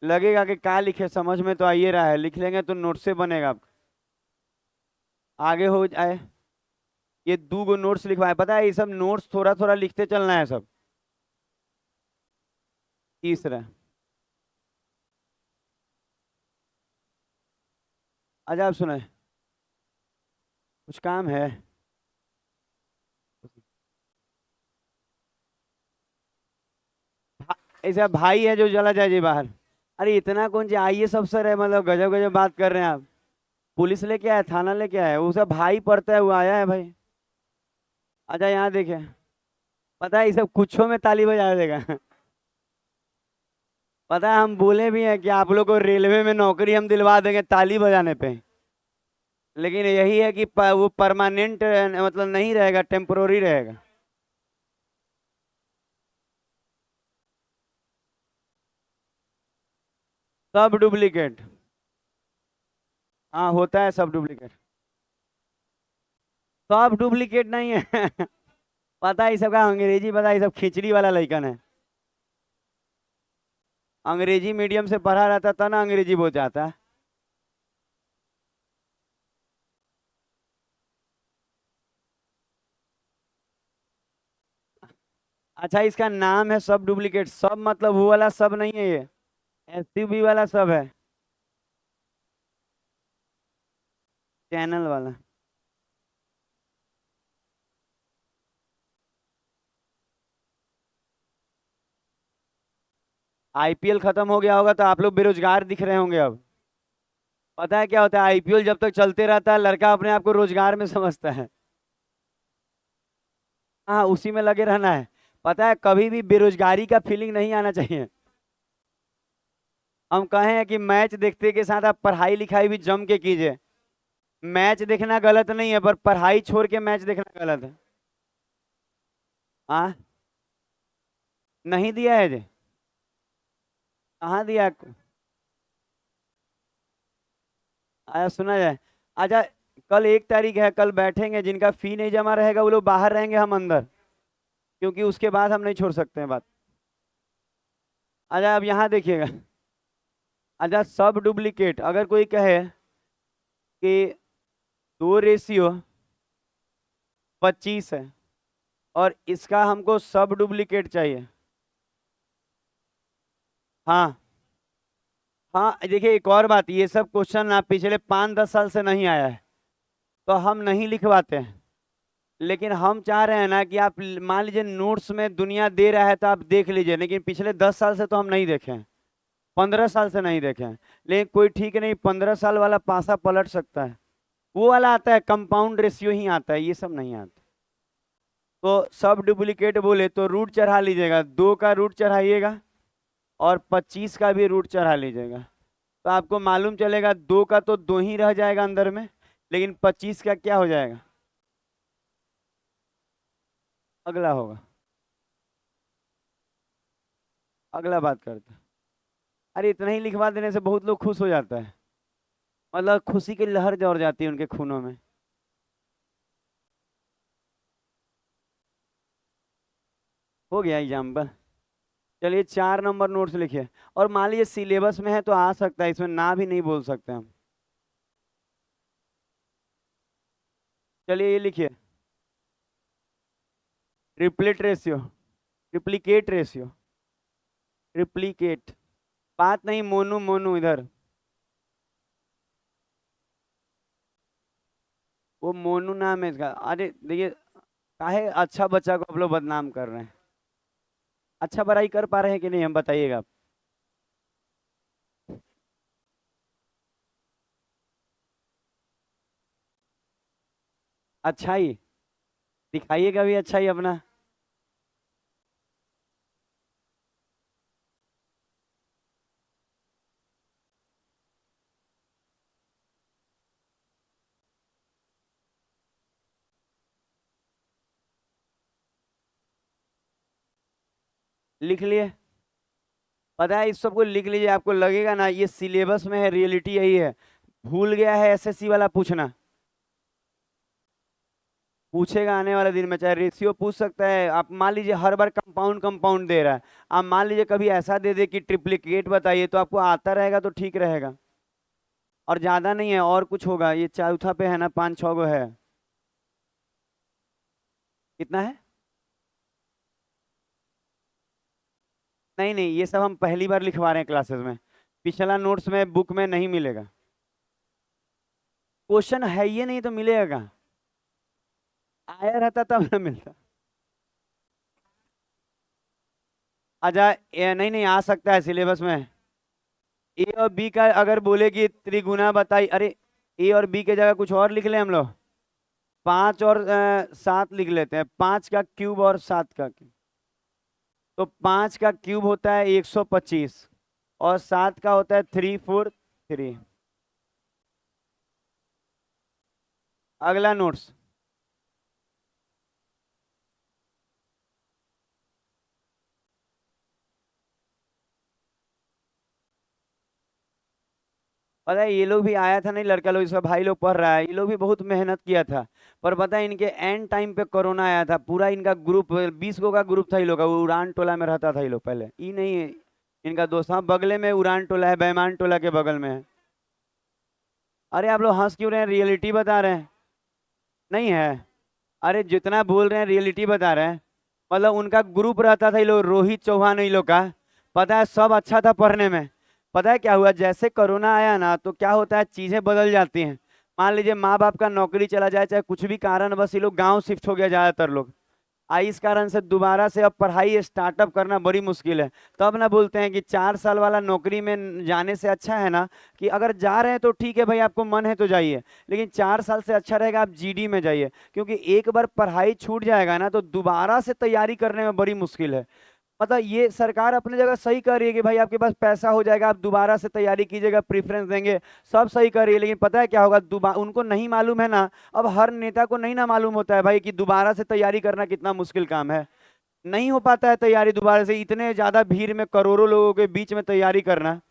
लगेगा कि क्या लिखे, समझ में तो आ ही रहा है, लिख लेंगे तो नोट से बनेगा आपका। आगे हो जाए। ये 2 गो नोट्स लिखवाए, पता है ये सब नोट्स थोड़ा थोड़ा लिखते चलना है सब। तीसरा। अच्छा आप सुने, कुछ काम है। ऐसा भाई है जो चला जाए जी बाहर। अरे इतना कौन जी आईएएस अफसर है, मतलब गजब गजब बात कर रहे हैं आप। पुलिस लेके आया, थाना लेके आया, वो सब भाई पढ़ता है, वो आया है भाई। अच्छा यहाँ देखे। पता है ये सब कुछों में ताली बजा देगा। पता है हम बोले भी हैं कि आप लोग को रेलवे में नौकरी हम दिलवा देंगे ताली बजाने पे। लेकिन यही है कि वो परमानेंट मतलब नहीं रहेगा, टेम्पोररी रहेगा। सब डुप्लीकेट। हाँ होता है सब डुप्लीकेट। सब डुप्लीकेट नहीं है। पता है ये सब का अंग्रेजी, पता है ये सब खिचड़ी वाला लइकन है। अंग्रेजी मीडियम से पढ़ा रहता था ना, अंग्रेजी बोल जाता है। अच्छा इसका नाम है सब डुप्लीकेट, सब मतलब वो वाला सब नहीं है ये। एसयूवी वाला सब है। चैनल वाला। आईपीएल खत्म हो गया होगा तो आप लोग बेरोजगार दिख रहे होंगे अब। पता है क्या होता है, आईपीएल जब तक चलते रहता है लड़का अपने आप को रोजगार में समझता है। हाँ उसी में लगे रहना है। पता है कभी भी बेरोजगारी का फीलिंग नहीं आना चाहिए। हम कहे हैं कि मैच देखते के साथ आप पढ़ाई लिखाई भी जम के कीजिए। मैच देखना गलत नहीं है, पर पढ़ाई छोड़ के मैच देखना गलत है। हाँ नहीं दिया है जी। कहाँ दिया है? आया सुना जाए। अच्छा कल 1 तारीख है, कल बैठेंगे, जिनका फी नहीं जमा रहेगा वो लोग बाहर रहेंगे, हम अंदर, क्योंकि उसके बाद हम नहीं छोड़ सकते हैं बात। अच्छा अब यहाँ देखिएगा। अच्छा, सब डुप्लीकेट अगर कोई कहे कि 2:25 है और इसका हमको सब डुप्लीकेट चाहिए। हाँ हाँ, देखिए एक और बात, ये सब क्वेश्चन ना पिछले 5-10 साल से नहीं आया है, तो हम नहीं लिखवाते हैं। लेकिन हम चाह रहे हैं ना कि आप मान लीजिए नोट्स में दुनिया दे रहा है तो आप देख लीजिए, लेकिन पिछले 10 साल से तो हम नहीं देखे हैं, 15 साल से नहीं देखे हैं। लेकिन कोई ठीक नहीं, 15 साल वाला पासा पलट सकता है। वो वाला आता है, कंपाउंड रेशियो ही आता है, ये सब नहीं आता। तो सब डुप्लीकेट बोले तो रूट चढ़ा लीजिएगा, 2 का रूट चढ़ाइएगा और 25 का भी रूट चढ़ा लीजिएगा। तो आपको मालूम चलेगा 2 का तो 2 ही रह जाएगा अंदर में, लेकिन 25 का क्या हो जाएगा, अगला होगा। अगला बात करते हैं। अरे इतना ही लिखवा देने से बहुत लोग खुश हो जाता है, मतलब खुशी की लहर दौड़ जाती है उनके खूनों में। हो गया एग्जाम्पल। चलिए 4 नंबर नोट्स लिखिए। और मान लीजिए सिलेबस में है तो आ सकता है, इसमें ना भी नहीं बोल सकते हम। चलिए ये लिखिए, triplet ratio, triplicate ratio, triplicate. बात नहीं, मोनू मोनू इधर, वो मोनू नाम है इसका। अरे देखिए, काहे अच्छा बच्चा को आप लोग बदनाम कर रहे हैं। अच्छा पढ़ाई कर पा रहे हैं कि नहीं, हम बताइएगा आप। अच्छाई दिखाइएगा भी, अच्छाई अपना। लिख लिए, पता है, इस सबको लिख लीजिए, आपको लगेगा ना ये सिलेबस में है, रियलिटी यही है। भूल गया है एसएससी वाला पूछना, पूछेगा आने वाले दिन में, चाहे रेशियो पूछ सकता है। आप मान लीजिए हर बार कंपाउंड कंपाउंड दे रहा है, आप मान लीजिए कभी ऐसा दे दे कि ट्रिप्लीकेट बताइए, तो आपको आता रहेगा तो ठीक रहेगा। और ज्यादा नहीं है, और कुछ होगा, ये चौथा पे है ना, 5-6 गो है। कितना है? नहीं नहीं, ये सब हम पहली बार लिखवा रहे हैं क्लासेस में, पिछला नोट्स में बुक में नहीं मिलेगा। क्वेश्चन है ये नहीं तो मिलेगा कहाँ? आया रहता तब ना मिलता। अच्छा, नहीं नहीं, आ सकता है सिलेबस में। ए और बी का अगर बोले कि त्रिगुणा बताई, अरे ए और बी के जगह कुछ और लिख लें हम लोग। 5 और 7 लिख लेते हैं, 5 का क्यूब और 7 का क्यूब। तो 5 का क्यूब होता है 125, और 7 का होता है 343। अगला नोट्स। पता है ये लोग भी आया था नहीं, लड़का लोग, इसका भाई लोग पढ़ रहा है, ये लोग भी बहुत मेहनत किया था। पर पता है इनके एंड टाइम पे कोरोना आया था, पूरा इनका ग्रुप 20 गो का ग्रुप था, ये लोग का, वो उड़ान टोला में रहता था ये लोग पहले, ये नहीं है इनका दोस्त, हाँ बगले में उड़ान टोला है, बैमान टोला के बगल में है। अरे आप लोग हंस क्यों रहे हैं, रियलिटी बता रहे हैं। नहीं है, अरे जितना बोल रहे हैं रियलिटी बता रहे हैं। मतलब उनका ग्रुप रहता था ये लोग, रोहित चौहान ये लोग का, पता है सब अच्छा था पढ़ने में। पता है क्या हुआ, जैसे कोरोना आया ना तो क्या होता है, चीजें बदल जाती हैं। मान लीजिए माँ बाप का नौकरी चला जाए, चाहे कुछ भी कारण, बस ये लोग गांव शिफ्ट हो गया ज्यादातर लोग। इस कारण से दोबारा से अब पढ़ाई स्टार्टअप करना बड़ी मुश्किल है। तब ना बोलते हैं कि 4 साल वाला नौकरी में जाने से अच्छा है ना, कि अगर जा रहे हैं तो ठीक है भाई, आपको मन है तो जाइए, लेकिन 4 साल से अच्छा रहेगा आप जीडी में जाइए, क्योंकि एक बार पढ़ाई छूट जाएगा ना तो दोबारा से तैयारी करने में बड़ी मुश्किल है। मतलब ये सरकार अपनी जगह सही कर रही है कि भाई आपके पास पैसा हो जाएगा, आप दोबारा से तैयारी कीजिएगा, प्रेफरेंस देंगे, सब सही कर रही है। लेकिन पता है क्या होगा, दोबारा उनको नहीं मालूम है ना, अब हर नेता को नहीं ना मालूम होता है भाई कि दोबारा से तैयारी करना कितना मुश्किल काम है। नहीं हो पाता है तैयारी दोबारा से, इतने ज्यादा भीड़ में करोड़ों लोगों के बीच में तैयारी करना।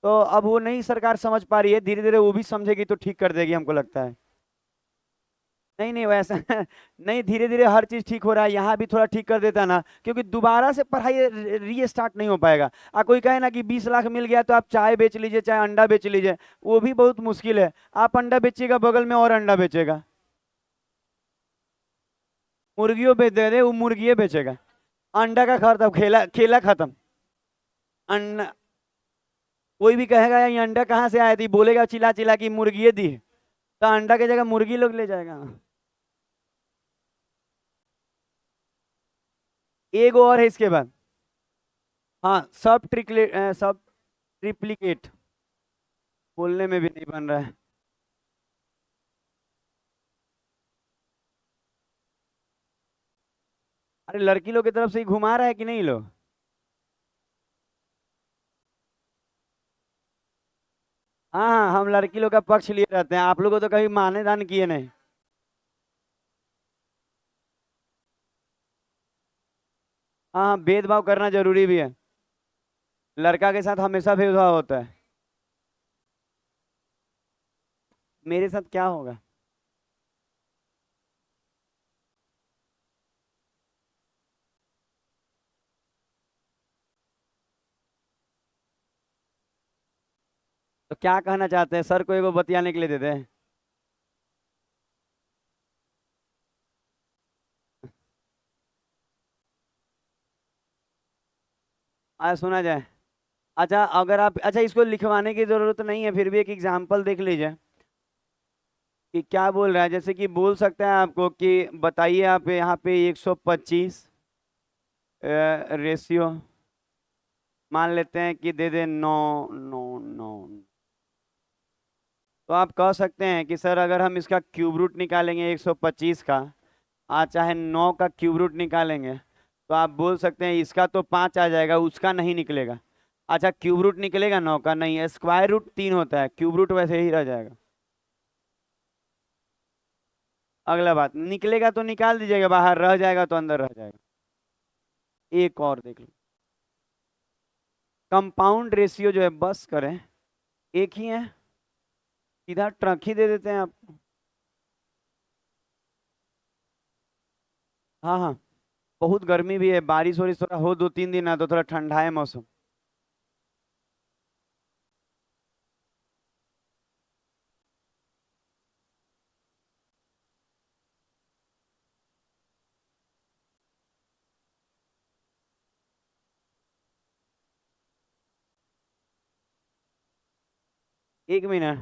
तो अब वो नहीं सरकार समझ पा रही है, धीरे धीरे वो भी समझेगी तो ठीक कर देगी, हमको लगता है। नहीं नहीं वैसा नहीं, धीरे धीरे हर चीज ठीक हो रहा है, यहाँ भी थोड़ा ठीक कर देता ना, क्योंकि दोबारा से पढ़ाई रीस्टार्ट नहीं हो पाएगा। कोई कहे ना कि 20 लाख मिल गया तो आप चाय बेच लीजिए, चाहे अंडा बेच लीजिए, वो भी बहुत मुश्किल है। आप अंडा बेचिएगा, बगल में और अंडा बेचेगा। मुर्गियों बेच दे रहे, वो मुर्गिये बेचेगा। अंडा का खत्म, खेला खेला खत्म। अंडा, कोई भी कहेगा ये अंडा कहाँ से आया थी, बोलेगा चिल्ला चिल्ला की मुर्गिये दी है, तो अंडा की जगह मुर्गी लोग ले जाएगा। एक और है इसके बाद। हाँ, सब ट्रिप्लिकेट, बोलने में भी नहीं बन रहा है। अरे लड़की लोग की तरफ से ही घुमा रहा है कि नहीं लो। हाँ हाँ, हम लड़की लोग का पक्ष लिए रहते हैं, आप लोगों को तो कभी माने दान किए नहीं। हाँ हाँ, भेदभाव करना जरूरी भी है। लड़का के साथ हमेशा भेदभाव होता है। मेरे साथ क्या होगा? तो क्या कहना चाहते हैं, सर को एगो बतियाने के लिए देते हैं। सुना जाए। अच्छा, अगर आप, अच्छा इसको लिखवाने की जरूरत नहीं है, फिर भी एक एग्जाम्पल देख लीजिए कि क्या बोल रहा है। जैसे कि बोल सकते हैं आपको कि बताइए आप यहाँ पे 125 रेशियो, मान लेते हैं कि दे दे 9 9 9। तो आप कह सकते हैं कि सर अगर हम इसका क्यूब रूट निकालेंगे 125 का, आज चाहे 9 का क्यूब रूट निकालेंगे, तो आप बोल सकते हैं इसका तो 5 आ जाएगा, उसका नहीं निकलेगा। अच्छा, क्यूब रूट निकलेगा 9 का? नहीं, स्क्वायर रूट 3 होता है, क्यूब रूट वैसे ही रह जाएगा। अगला बात, निकलेगा तो निकाल दीजिएगा, बाहर रह जाएगा तो अंदर रह जाएगा। एक और देख लो, कंपाउंड रेशियो जो है, बस करें, एक ही है, सीधा ट्रक ही दे देते हैं आपको। हाँ हाँ, बहुत गर्मी भी है, बारिश वारिश थोड़ा हो 2 3 दिन ना, तो थोड़ा ठंडा है मौसम। एक मिनट,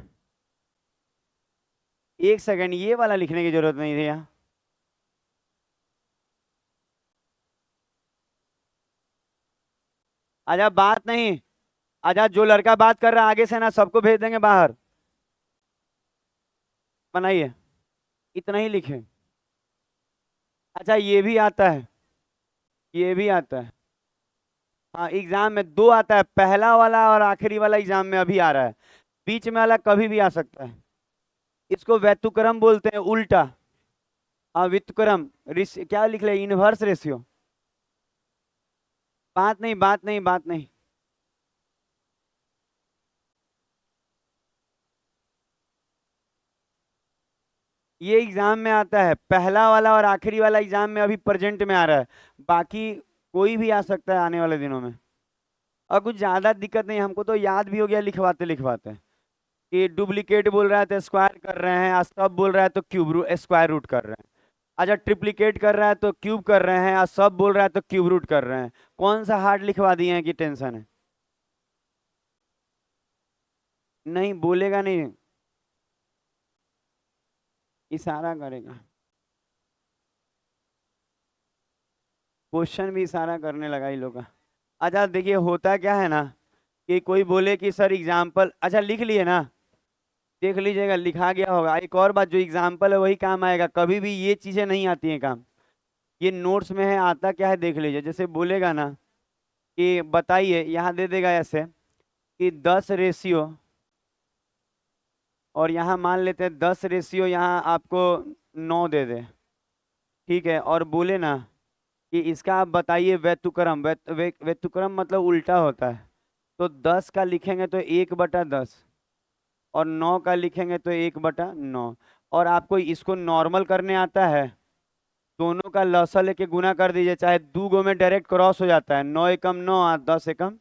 एक सेकंड, ये वाला लिखने की जरूरत नहीं थी यहाँ। अच्छा बात नहीं, अच्छा जो लड़का बात कर रहा है आगे से ना, सबको भेज देंगे बाहर। बनाइए, इतना ही लिखे। अच्छा ये भी आता है, ये भी आता है। हाँ, एग्जाम में दो आता है, पहला वाला और आखिरी वाला एग्जाम में अभी आ रहा है, बीच में वाला कभी भी आ सकता है। इसको व्यतुक्रम बोलते हैं, उल्टा। हाँ, व्युत्क्रम, क्या लिख ले, इनवर्स रेशियो। बात नहीं, बात नहीं, बात नहीं। ये एग्जाम में आता है, पहला वाला और आखिरी वाला एग्जाम में अभी प्रेजेंट में आ रहा है, बाकी कोई भी आ सकता है आने वाले दिनों में। और कुछ ज्यादा दिक्कत नहीं, हमको तो याद भी हो गया लिखवाते लिखवाते कि डुप्लीकेट बोल रहा है तो स्क्वायर कर रहे हैं, सब बोल रहा है तो क्यूब रूट स्क्वायर रूट कर रहे हैं। अच्छा, ट्रिप्लीकेट कर रहा है तो क्यूब कर रहे हैं, और सब बोल रहा है तो क्यूब रूट कर रहे हैं। कौन सा हार्ड लिखवा दिए हैं कि टेंशन है? नहीं बोलेगा नहीं, इशारा करेगा। क्वेश्चन भी इशारा करने लगा इन लोग का। अच्छा देखिए, होता क्या है ना, कि कोई बोले कि सर एग्जाम्पल, अच्छा लिख लिए ना, देख लीजिएगा लिखा गया होगा। एक और बात, जो एग्जाम्पल है वही काम आएगा, कभी भी ये चीजें नहीं आती हैं काम। ये नोट्स में है, आता क्या है देख लीजिए। जैसे बोलेगा ना कि बताइए, यहाँ दे देगा ऐसे कि 10 रेशियो, और यहाँ मान लेते हैं 10 रेशियो, यहाँ आपको 9 दे दे, ठीक है, और बोले ना कि इसका आप बताइए व्यतुक्रम, व्यतुक्रम मतलब उल्टा होता है। तो 10 का लिखेंगे तो 1/10, और 9 का लिखेंगे तो 1/9। और आपको इसको नॉर्मल करने आता है, दोनों का लसा लेके गुना कर दीजिए, चाहे दू गो में डायरेक्ट क्रॉस हो जाता है, 9 एकम 9 और 10 एकम।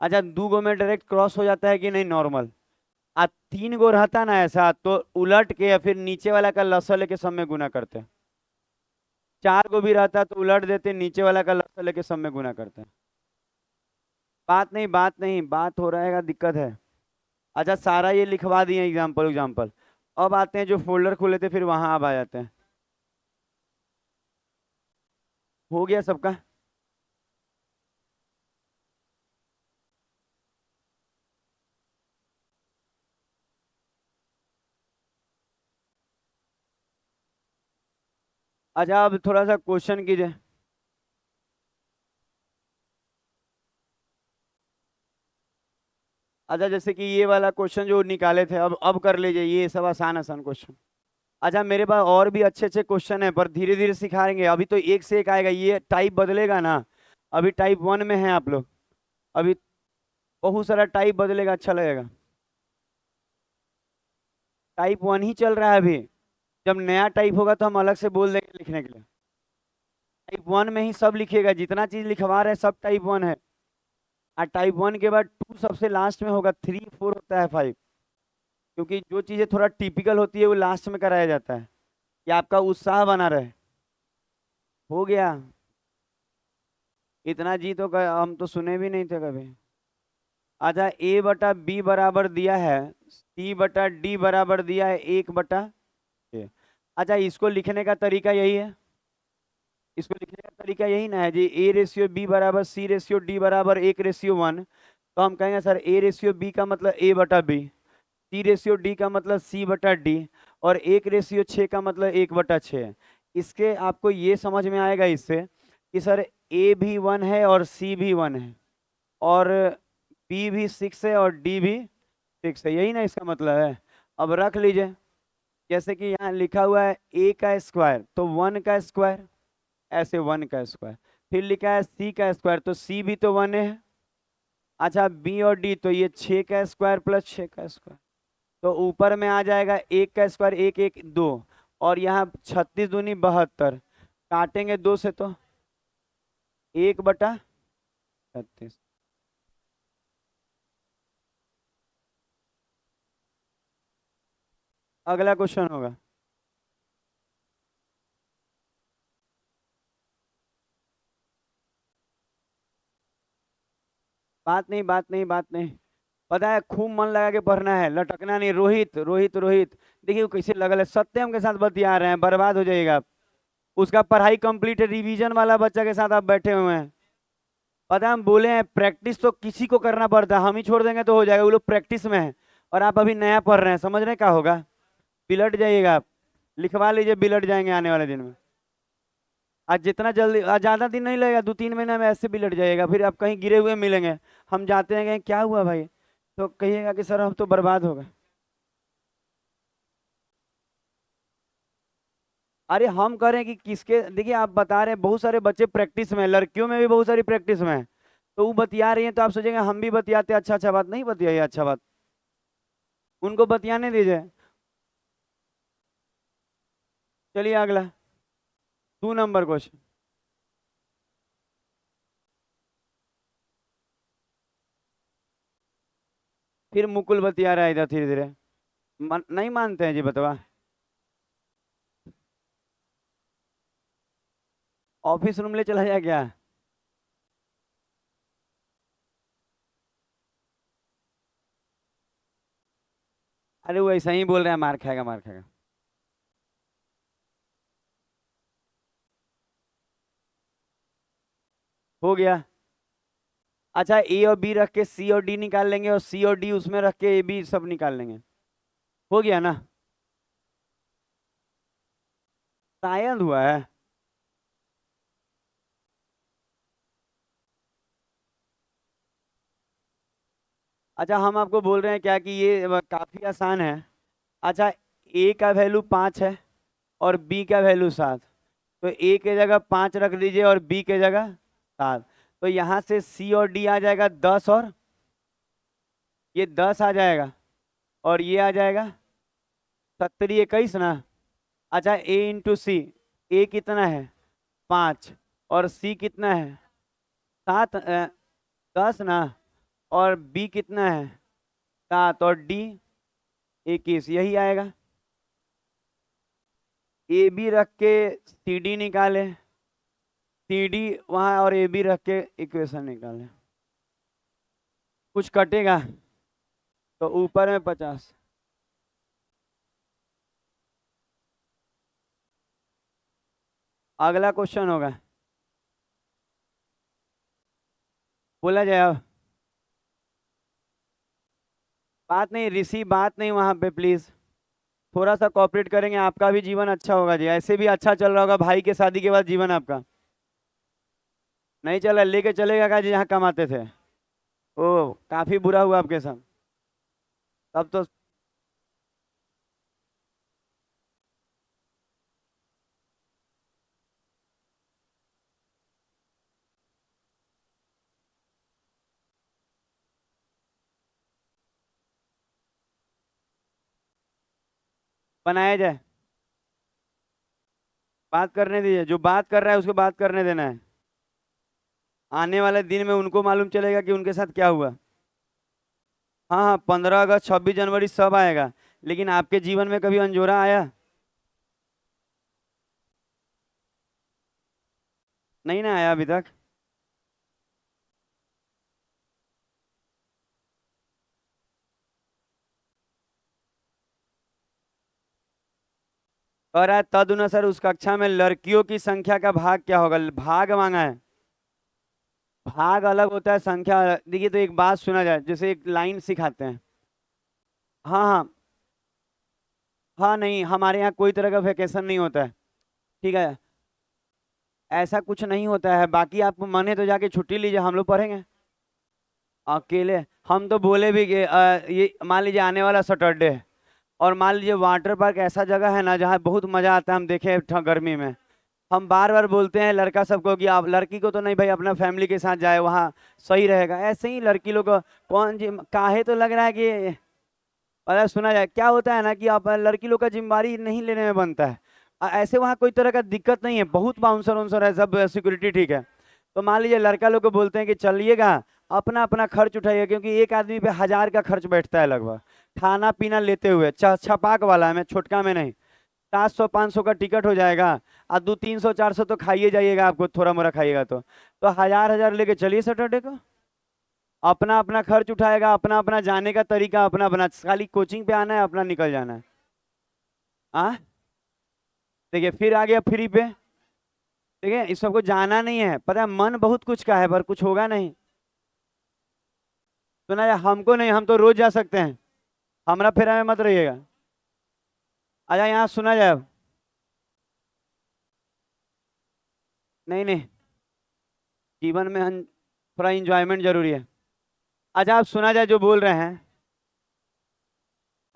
अच्छा, दू गो में डायरेक्ट क्रॉस हो जाता है कि नहीं नॉर्मल। आ 3 गो रहता ना ऐसा तो उलट के या फिर नीचे वाला का लसा लेके सब में गुना करते। 4 गो भी रहता तो उलट देते, नीचे वाला का लसा लेके सब में गुना करते। बात नहीं, बात नहीं, बात हो रहेगा, दिक्कत है। अच्छा, सारा ये लिखवा दिए एग्जाम्पल एग्जाम्पल। अब आते हैं जो फोल्डर खुले थे, फिर वहां अब आ जाते हैं। हो गया सबका? अच्छा, अब थोड़ा सा क्वेश्चन कीजिए। अच्छा, जैसे कि ये वाला क्वेश्चन जो निकाले थे, अब कर लीजिए, ये सब आसान आसान क्वेश्चन। अच्छा, मेरे पास और भी अच्छे अच्छे क्वेश्चन है, पर धीरे धीरे सिखाएंगे, अभी तो एक से एक आएगा, ये टाइप बदलेगा ना। अभी टाइप 1 में है आप लोग, अभी बहुत सारा टाइप बदलेगा, अच्छा लगेगा। टाइप 1 ही चल रहा है अभी। जब नया टाइप होगा तो हम अलग से बोल देंगे लिखने के लिए। टाइप 1 में ही सब लिखेगा, जितना चीज लिखवा रहे हैं सब टाइप 1 है। और टाइप 1 के बाद 2 सबसे लास्ट में होगा, 3 4 होता है 5। क्योंकि जो चीजें थोड़ा टिपिकल होती है वो लास्ट में कराया जाता है, कि आपका उत्साह बना रहे। हो गया। इतना जी तो हम तो सुने भी नहीं थे कभी। अच्छा, A/B बराबर दिया है, C/D बराबर दिया है 1/A। अच्छा, इसको लिखने का तरीका यही है, इसको लिखने का तरीका यही ना है जी, A/B बराबर C/D बराबर 1:1। तो हम कहेंगे सर A/B का मतलब A/B, C/D का मतलब C/D, और 1:6 का मतलब 1/6। इसके आपको ये समझ में आएगा इससे कि सर A भी 1 है और C भी 1 है, और B भी 6 है और D भी 6 है, यही ना इसका मतलब है। अब रख लीजिए, जैसे कि यहाँ लिखा हुआ है A का स्क्वायर तो 1 का स्क्वायर, ऐसे 1 का स्क्वायर। फिर लिखा है C का स्क्वायर तो C भी तो 1 है। अच्छा, B और D तो ये 6 का स्क्वायर प्लस 6 का स्क्वायर। तो ऊपर में आ जाएगा 1 का स्क्वायर, 1 1 2, और यहाँ 36 दूनी 72, काटेंगे 2 से तो 1/36। अगला क्वेश्चन होगा। बात नहीं, बात नहीं, बात नहीं। पता है, खूब मन लगा के पढ़ना है, लटकना नहीं। रोहित रोहित रोहित, देखिए वो कैसे लगल है, सत्यम के साथ बतिया रहे हैं, बर्बाद हो जाएगा आप। उसका पढ़ाई कंप्लीट है, रिवीजन वाला बच्चा के साथ आप बैठे हुए हैं। पता है, हम बोले हैं प्रैक्टिस तो किसी को करना पड़ता है, हम ही छोड़ देंगे तो हो जाएगा, वो लोग प्रैक्टिस में है। और आप अभी नया पढ़ रहे हैं, समझ रहे हैं क्या होगा? बिलट जाइएगा आप। लिखवा लीजिए, बिलट जाएंगे आने वाले दिन में। आज जितना जल्दी, आज ज्यादा दिन नहीं लगेगा, 2 3 महीना में ऐसे बिलट जाइएगा, फिर आप कहीं गिरे हुए मिलेंगे। हम जाते हैं कहीं, क्या हुआ भाई, तो कहिएगा कि सर हम तो बर्बाद हो गए। अरे हम कह रहे हैं कि किसके, देखिए आप बता रहे हैं बहुत सारे बच्चे प्रैक्टिस में हैं, लड़कियों में भी बहुत सारी प्रैक्टिस में है, तो वो बतिया रही हैं तो आप सोचेंगे हम भी बतियाते, अच्छा अच्छा बात नहीं बतियाइए, अच्छा बात। उनको बतियाने दीजिए। चलिए अगला, 2 नंबर क्वेश्चन। फिर मुकुल बतिया रहा है इधर धीरे धीरे। नहीं मानते हैं जी बतवा। ऑफिस रूम ले चला जाए क्या? अरे वो ऐसा ही बोल रहे हैं, मार खाएगा मार खाएगा। हो गया। अच्छा, A और B रख के C और D निकाल लेंगे, और C और D उसमें रख के AB सब निकाल लेंगे। हो गया ना? शायद हुआ है। अच्छा, हम आपको बोल रहे हैं क्या कि ये काफी आसान है। अच्छा, A का वैल्यू 5 है और B का वैल्यू 7, तो A के जगह 5 रख दीजिए और B के जगह 7। तो यहाँ से C और D आ जाएगा 10, और ये 10 आ जाएगा, और ये आ जाएगा 70 21 ना। अच्छा ए इंटू सी, ए कितना है 5 और सी कितना है 7, 10 ना। और बी कितना है 7 और डी 21, यही आएगा। ए बी रख के सी डी निकाले, सी डी वहां और ए बी रख के इक्वेशन निकाले। कुछ कटेगा तो ऊपर में 50। अगला क्वेश्चन होगा, बोला जाए अब। बात नहीं ऋषि, बात नहीं वहां पे प्लीज। थोड़ा सा कॉपरेट करेंगे आपका भी जीवन अच्छा होगा जी। ऐसे भी अच्छा चल रहा होगा भाई के शादी के बाद जीवन आपका। नहीं चला लेके चलेगा का जी जहाँ कमाते थे। ओ काफी बुरा हुआ आपके साथ। तब तो बनाया जाए। बात करने दीजिए, जो बात कर रहा है उसको बात करने देना है। आने वाले दिन में उनको मालूम चलेगा कि उनके साथ क्या हुआ। हाँ हाँ, 15 अगस्त 26 जनवरी सब आएगा, लेकिन आपके जीवन में कभी अंजोरा आया? नहीं ना आया अभी तक। और आज तदनुसार उस कक्षा में लड़कियों की संख्या का भाग क्या होगा, भाग मांगा है। भाग अलग होता है, संख्या अलग। देखिए तो एक बात सुना जाए, जैसे एक लाइन सिखाते हैं। हाँ हाँ। हाँ नहीं, हमारे यहाँ कोई तरह का वेकेशन नहीं होता है। ठीक है, ऐसा कुछ नहीं होता है। बाकी आपको मन है तो जाके छुट्टी लीजिए, हम लोग पढ़ेंगे अकेले। हम तो बोले भी कि ये मान लीजिए आने वाला सैटरडे है, और मान लीजिए वाटर पार्क ऐसा जगह है ना जहाँ बहुत मजा आता है, हम देखे गर्मी में। हम बार बार बोलते हैं लड़का सबको कि आप, लड़की को तो नहीं भाई, अपना फैमिली के साथ जाए वहाँ सही रहेगा। ऐसे ही लड़की लोग को कौन जी काहे तो लग रहा है कि पता सुना जाए क्या होता है ना कि आप लड़की लोग का जिम्मेवारी नहीं लेने में बनता है। ऐसे वहाँ कोई तरह का दिक्कत नहीं है, बहुत बाउंसर वाउंसर है, सब सिक्योरिटी ठीक है। तो मान लीजिए लड़का लोग को बोलते हैं कि चलिएगा, अपना अपना खर्च उठाइए, क्योंकि एक आदमी पे 1000 का खर्च बैठता है लगभग, खाना पीना लेते हुए। छपाक वाला है, मैं छोटका में नहीं। 700 500 का टिकट हो जाएगा, और 200 300 400 तो खाइए जाइएगा, आपको थोड़ा मोड़ा खाइएगा तो 1000 1000 लेके चलिए सैटरडे को। अपना अपना खर्च उठाएगा, अपना अपना जाने का तरीका अपना अपना, खाली कोचिंग पे आना है, अपना निकल जाना है। हाँ देखिए फिर आ गया फ्री पे। ठीक है, इस सबको जाना नहीं है, पता है मन बहुत कुछ का है पर कुछ होगा नहीं। सुना जाए हमको नहीं, हम तो रोज जा सकते हैं, हमारा फेरा में मत रहिएगा। आजा यहाँ सुना जाए अब। नहीं नहीं, जीवन में थोड़ा इंजॉयमेंट जरूरी है। अच्छा आप सुना जाए जो बोल रहे हैं।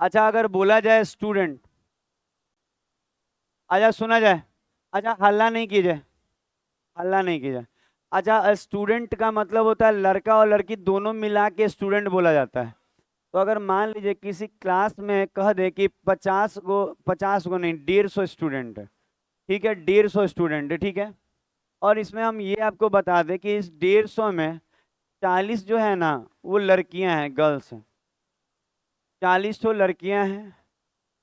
अच्छा अगर बोला जाए स्टूडेंट, अच्छा सुना जाए। अच्छा हल्ला नहीं कीजिए, हल्ला नहीं कीजिए। अच्छा स्टूडेंट का मतलब होता है लड़का और लड़की दोनों मिला के स्टूडेंट बोला जाता है। तो अगर मान लीजिए किसी क्लास में कह दे कि 50 गो, 50 गो नहीं 150 स्टूडेंट है। ठीक है, 150 स्टूडेंट है, ठीक है। और इसमें हम ये आपको बता दें कि इस 150 में 40 जो है ना वो लड़कियां हैं, गर्ल्स हैं। 40 तो लड़कियां हैं,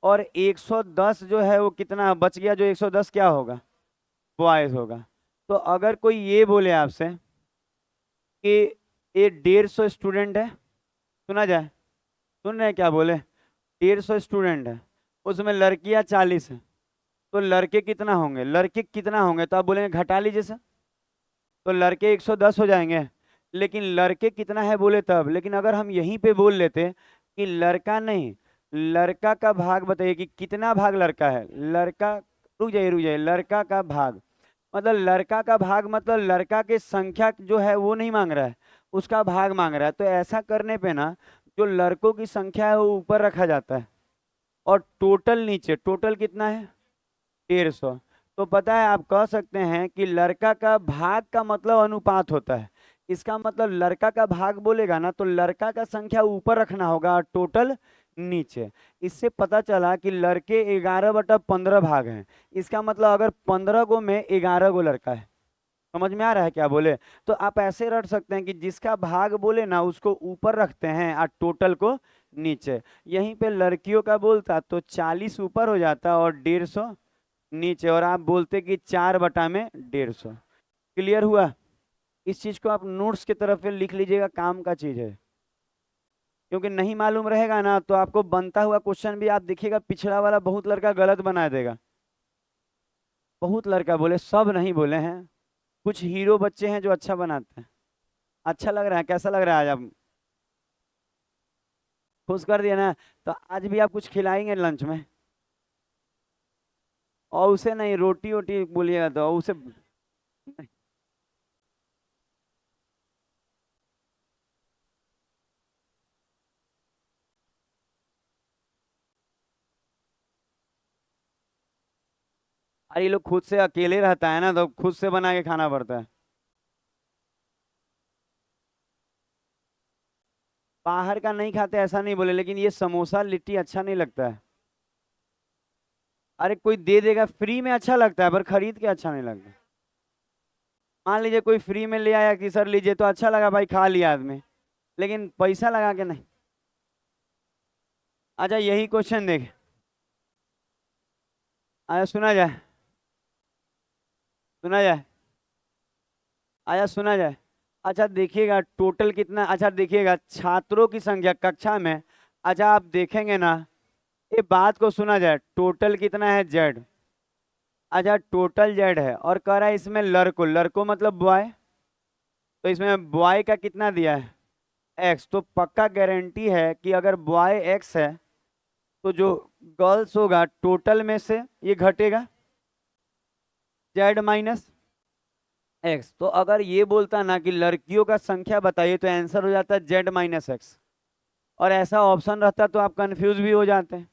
और 110 जो है वो कितना बच गया, जो 110 क्या होगा, बॉयज होगा। तो अगर कोई ये बोले आपसे कि ये 150 स्टूडेंट है, सुना जाए, सुन रहे हैं क्या बोले, 150 स्टूडेंट है, उसमें लड़कियां 40 है, तो लड़के कितना होंगे, लड़के कितना होंगे, तो आप बोलेंगे घटा लीजिए सर, तो लड़के 110 हो जाएंगे। लेकिन लड़के कितना है बोले तब, लेकिन अगर हम यहीं पे बोल लेते कि लड़का नहीं, लड़का का भाग बताइए कि कितना भाग लड़का है, लड़का, रुक जाइए रुक जाइए, लड़का का भाग मतलब, लड़का का भाग मतलब लड़का की संख्या जो है वो नहीं मांग रहा है, उसका भाग मांग रहा है। तो ऐसा करने पे ना जो लड़कों की संख्या है वो ऊपर रखा जाता है, और टोटल नीचे, टोटल कितना है 150। तो पता है आप कह सकते हैं कि लड़का का भाग का मतलब अनुपात होता है। इसका मतलब लड़का का भाग बोलेगा ना तो लड़का का संख्या ऊपर रखना होगा और टोटल नीचे। इससे पता चला कि लड़के 11/15 भाग हैं। इसका मतलब अगर 15 गो में 11 गो लड़का है। समझ में आ रहा है क्या बोले? तो आप ऐसे रख सकते हैं कि जिसका भाग बोले ना उसको ऊपर रखते हैं और टोटल को नीचे। यहीं पे लड़कियों का बोलता तो 40 ऊपर हो जाता और 150 नीचे, और आप बोलते कि 4/150। क्लियर हुआ? इस चीज को आप नोट्स की तरफ लिख लीजिएगा, काम का चीज है। क्योंकि नहीं मालूम रहेगा ना तो आपको बनता हुआ क्वेश्चन भी आप देखिएगा पिछड़ा वाला बहुत लड़का गलत बना देगा। बहुत लड़का बोले, सब नहीं बोले हैं, कुछ हीरो बच्चे हैं जो अच्छा बनाते हैं। अच्छा लग रहा है? कैसा लग रहा है आज आप? खुश कर दिया ना? तो आज भी आप कुछ खिलाएंगे लंच में? और उसे नहीं, रोटी वोटी बोलिएगा तो उसे। अरे ये लोग खुद से अकेले रहता है ना तो खुद से बना के खाना पड़ता है। बाहर का नहीं खाते ऐसा नहीं बोले, लेकिन ये समोसा लिट्टी अच्छा नहीं लगता है। अरे कोई दे देगा फ्री में अच्छा लगता है, पर खरीद के अच्छा नहीं लगता। मान लीजिए कोई फ्री में ले आया कि सर लीजिए, तो अच्छा लगा भाई, खा लिया आदमी, लेकिन पैसा लगा के नहीं। अच्छा यही क्वेश्चन देख। आया सुना जाए? सुना जाए? आया सुना जाए? अच्छा देखिएगा टोटल कितना, अच्छा देखिएगा छात्रों की संख्या कक्षा में। अच्छा आप देखेंगे ना, ये बात को सुना जाए, टोटल कितना है जेड। अच्छा टोटल जेड है और कह रहा है इसमें लड़को, लड़को मतलब बॉय, तो इसमें बॉय का कितना दिया है? एक्स। तो पक्का गारंटी है कि अगर बॉय एक्स है तो जो गर्ल्स होगा टोटल में से ये घटेगा, जेड माइनस एक्स। तो अगर ये बोलता ना कि लड़कियों का संख्या बताइए तो आंसर हो जाता है जेड माइनस एक्स। और ऐसा ऑप्शन रहता तो आप कंफ्यूज भी हो जाते हैं।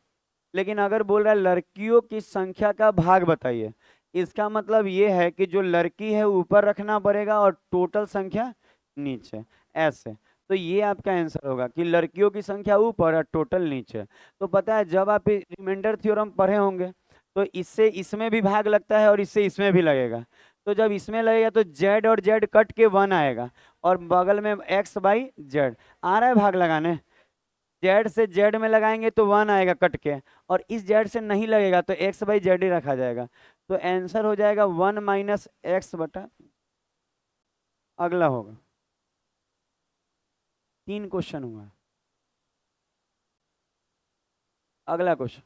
लेकिन अगर बोल रहा है लड़कियों की संख्या का भाग बताइए, इसका मतलब ये है कि जो लड़की है ऊपर रखना पड़ेगा और टोटल संख्या नीचे, ऐसे। तो ये आपका आंसर होगा कि लड़कियों की संख्या ऊपर और टोटल नीचे। तो पता है जब आप रिमाइंडर थ्योरम पढ़े होंगे तो इससे इसमें भी भाग लगता है और इससे इसमें भी लगेगा। तो जब इसमें लगेगा तो जेड और जेड कट के 1 आएगा और बगल में एक्स बाई जेड आ रहा है भाग लगाने। जेड से जेड में लगाएंगे तो 1 आएगा कट के, और इस जेड से नहीं लगेगा तो एक्स बाई जेड ही रखा जाएगा। तो आंसर हो जाएगा 1 - x/। अगला होगा, 3 क्वेश्चन हुआ। अगला क्वेश्चन,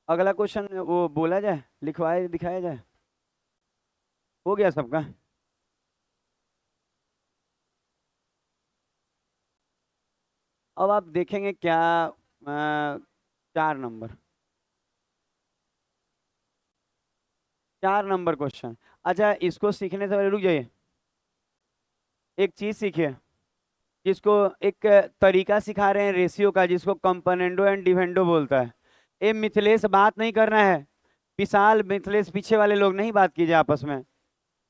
अगला क्वेश्चन वो बोला जाए, लिखवाए दिखाया जाए? हो गया सबका? अब आप देखेंगे क्या, 4 नंबर, 4 नंबर क्वेश्चन। अच्छा इसको सीखने से पहले रुक जाइए, एक चीज सीखिए, जिसको एक तरीका सिखा रहे हैं रेशियो का, जिसको कंपोनेंडो एंड डिवेंडो बोलता है। ये मिथिलेश बात नहीं करना है, विशाल मिथिलेश पीछे वाले लोग नहीं बात कीजिए आपस में।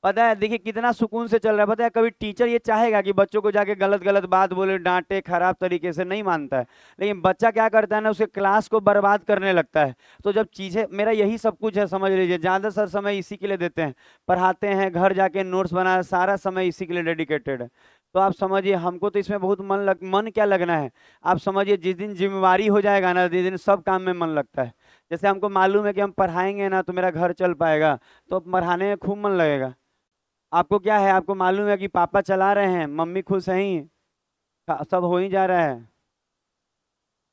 पता है देखिए कितना सुकून से चल रहा है। पता है कभी टीचर ये चाहेगा कि बच्चों को जाके गलत गलत बात बोले, डांटे, खराब तरीके से, नहीं मानता है। लेकिन बच्चा क्या करता है ना, उसके क्लास को बर्बाद करने लगता है। तो जब चीजें, मेरा यही सब कुछ है समझ लीजिए, ज्यादा सर समय इसी के लिए देते हैं, पढ़ाते हैं, घर जाके नोट्स बना, सारा समय इसी के लिए डेडिकेटेड है। तो आप समझिए हमको तो इसमें बहुत मन क्या लगना है। आप समझिए जिस दिन जिम्मेवारी हो जाएगा ना, जिस दिन सब काम में मन लगता है। जैसे हमको मालूम है कि हम पढ़ाएंगे ना तो मेरा घर चल पाएगा, तो पढ़ाने में खूब मन लगेगा। आपको क्या है, आपको मालूम है कि पापा चला रहे हैं, मम्मी खुश हैं, सब हो ही जा रहा है।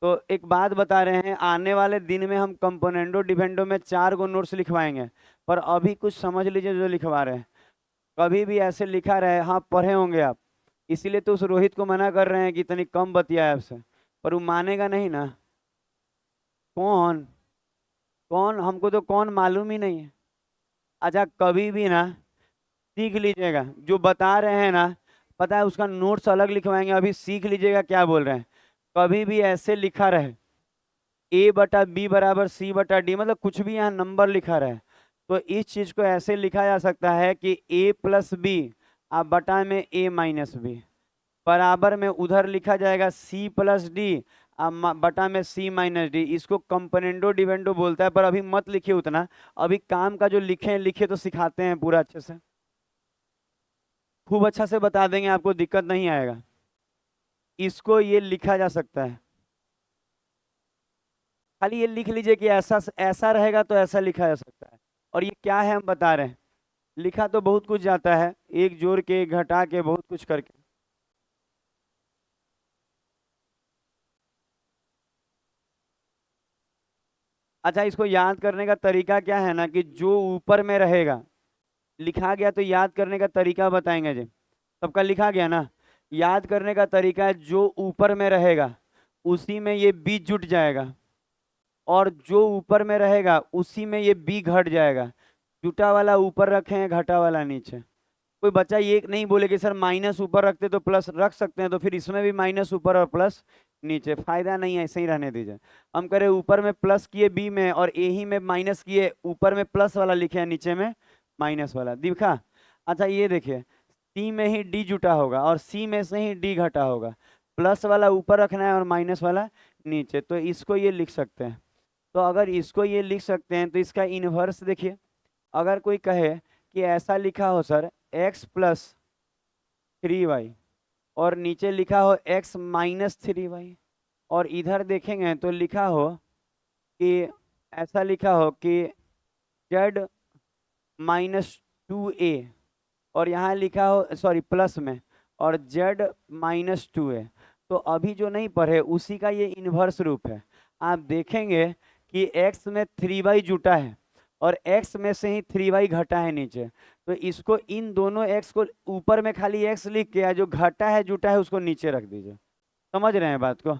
तो एक बात बता रहे हैं, आने वाले दिन में हम कंपोनेंडो डिपेंडो में 4 गो नोट्स लिखवाएंगे। पर अभी कुछ समझ लीजिए जो लिखवा रहे हैं, कभी भी ऐसे लिखा रहे, हाँ पढ़े होंगे आप, इसीलिए तो उस रोहित को मना कर रहे हैं कि इतनी कम बतिया आपसे, पर वो मानेगा नहीं ना। कौन? कौन हमको तो कौन मालूम ही नहीं है। अच्छा कभी भी ना, सीख लीजिएगा जो बता रहे हैं ना, पता है उसका नोट्स अलग लिखवाएंगे, अभी सीख लीजिएगा क्या बोल रहे हैं। कभी भी ऐसे लिखा रहे, A/B = C/D, मतलब कुछ भी यहाँ नंबर लिखा रहे, तो इस चीज को ऐसे लिखा जा सकता है कि A + B अब बटा में a माइनस बी बराबर में उधर लिखा जाएगा c प्लस डी, अब बटा में c माइनस डी। इसको कंपोनेंडो डिवेंडो बोलता है, पर अभी मत लिखिए उतना, अभी काम का जो लिखे हैं लिखे तो सिखाते हैं पूरा अच्छे से, खूब अच्छा से बता देंगे, आपको दिक्कत नहीं आएगा। इसको ये लिखा जा सकता है, खाली ये लिख लीजिए कि ऐसा ऐसा रहेगा तो ऐसा लिखा जा सकता है। और ये क्या है हम बता रहे हैं, लिखा तो बहुत कुछ जाता है, एक जोड़ के एक घटा के बहुत कुछ करके। अच्छा, इसको याद करने का तरीका क्या है ना कि जो ऊपर में रहेगा लिखा गया, तो याद करने का तरीका बताएंगे जी। सबका लिखा गया ना, याद करने का तरीका है जो ऊपर में रहेगा उसी में ये बी जुट जाएगा, और जो ऊपर में रहेगा उसी में ये बी घट जाएगा। जुटा वाला ऊपर रखे हैं, घटा वाला नीचे। कोई बच्चा ये नहीं बोले कि सर माइनस ऊपर रखते तो प्लस रख सकते हैं, तो फिर इसमें भी माइनस ऊपर और प्लस नीचे, फायदा नहीं है, ऐसे ही रहने दीजिए। हम करें ऊपर में प्लस किए बी में, और ए ही में माइनस किए, ऊपर में प्लस वाला लिखे हैं, नीचे में माइनस वाला दिखा। अच्छा ये देखिए, सी में ही डी जुटा होगा और सी में से ही डी घटा होगा, प्लस वाला ऊपर रखना है और माइनस वाला नीचे, तो इसको ये लिख सकते हैं। तो अगर इसको ये लिख सकते हैं तो इसका इनवर्स देखिए, अगर कोई कहे कि ऐसा लिखा हो सर x प्लस 3y और नीचे लिखा हो x माइनस 3y, और इधर देखेंगे तो लिखा हो कि ऐसा लिखा हो कि z माइनस 2a, और यहाँ लिखा हो सॉरी प्लस में और z माइनस 2a, तो अभी जो नहीं पढ़े उसी का ये इन्वर्स रूप है। आप देखेंगे कि x में 3y जुटा है और x में से ही 3y घटा है नीचे, तो इसको इन दोनों x को ऊपर में खाली x लिख के, जो घटा है जुटा है उसको नीचे रख दीजिए। समझ रहे हैं बात को,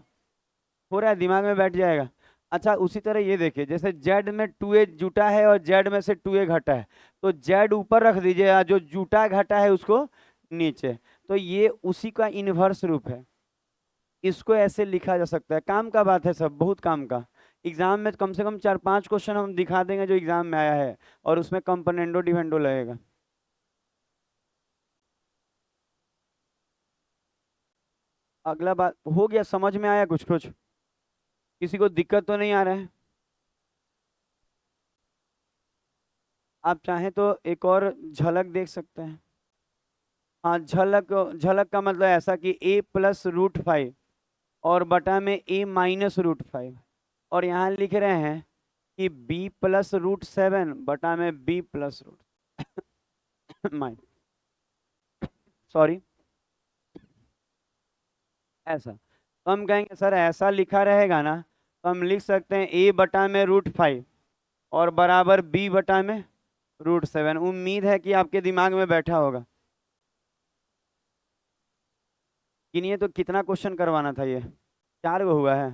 हो रहा है, दिमाग में बैठ जाएगा। अच्छा उसी तरह ये देखिए, जैसे z में 2a जुटा है और z में से 2a घटा है, तो z ऊपर रख दीजिए, जो जुटा घटा है उसको नीचे, तो ये उसी का इन्वर्स रूप है। इसको ऐसे लिखा जा सकता है, काम का बात है सब, बहुत काम का। एग्जाम में कम से कम 4-5 क्वेश्चन हम दिखा देंगे जो एग्जाम में आया है, और उसमें कंपोनेंडो डिवेंडो लगेगा। अगला बात हो गया, समझ में आया कुछ कुछ, किसी को दिक्कत तो नहीं आ रहा है? आप चाहें तो एक और झलक देख सकते हैं। हाँ, झलक, झलक का मतलब ऐसा कि a प्लस रूट 5 और बटा में a माइनस रूट 5, और यहाँ लिख रहे हैं कि b प्लस रूट 7 बटा में b प्लस रूट माइन सॉरी ऐसा। तो हम कहेंगे सर ऐसा लिखा रहेगा ना, तो हम लिख सकते हैं a बटा में रूट 5 और बराबर b बटा में रूट 7। उम्मीद है कि आपके दिमाग में बैठा होगा। गिनिए तो कितना क्वेश्चन करवाना था ये? 4 गो हुआ है,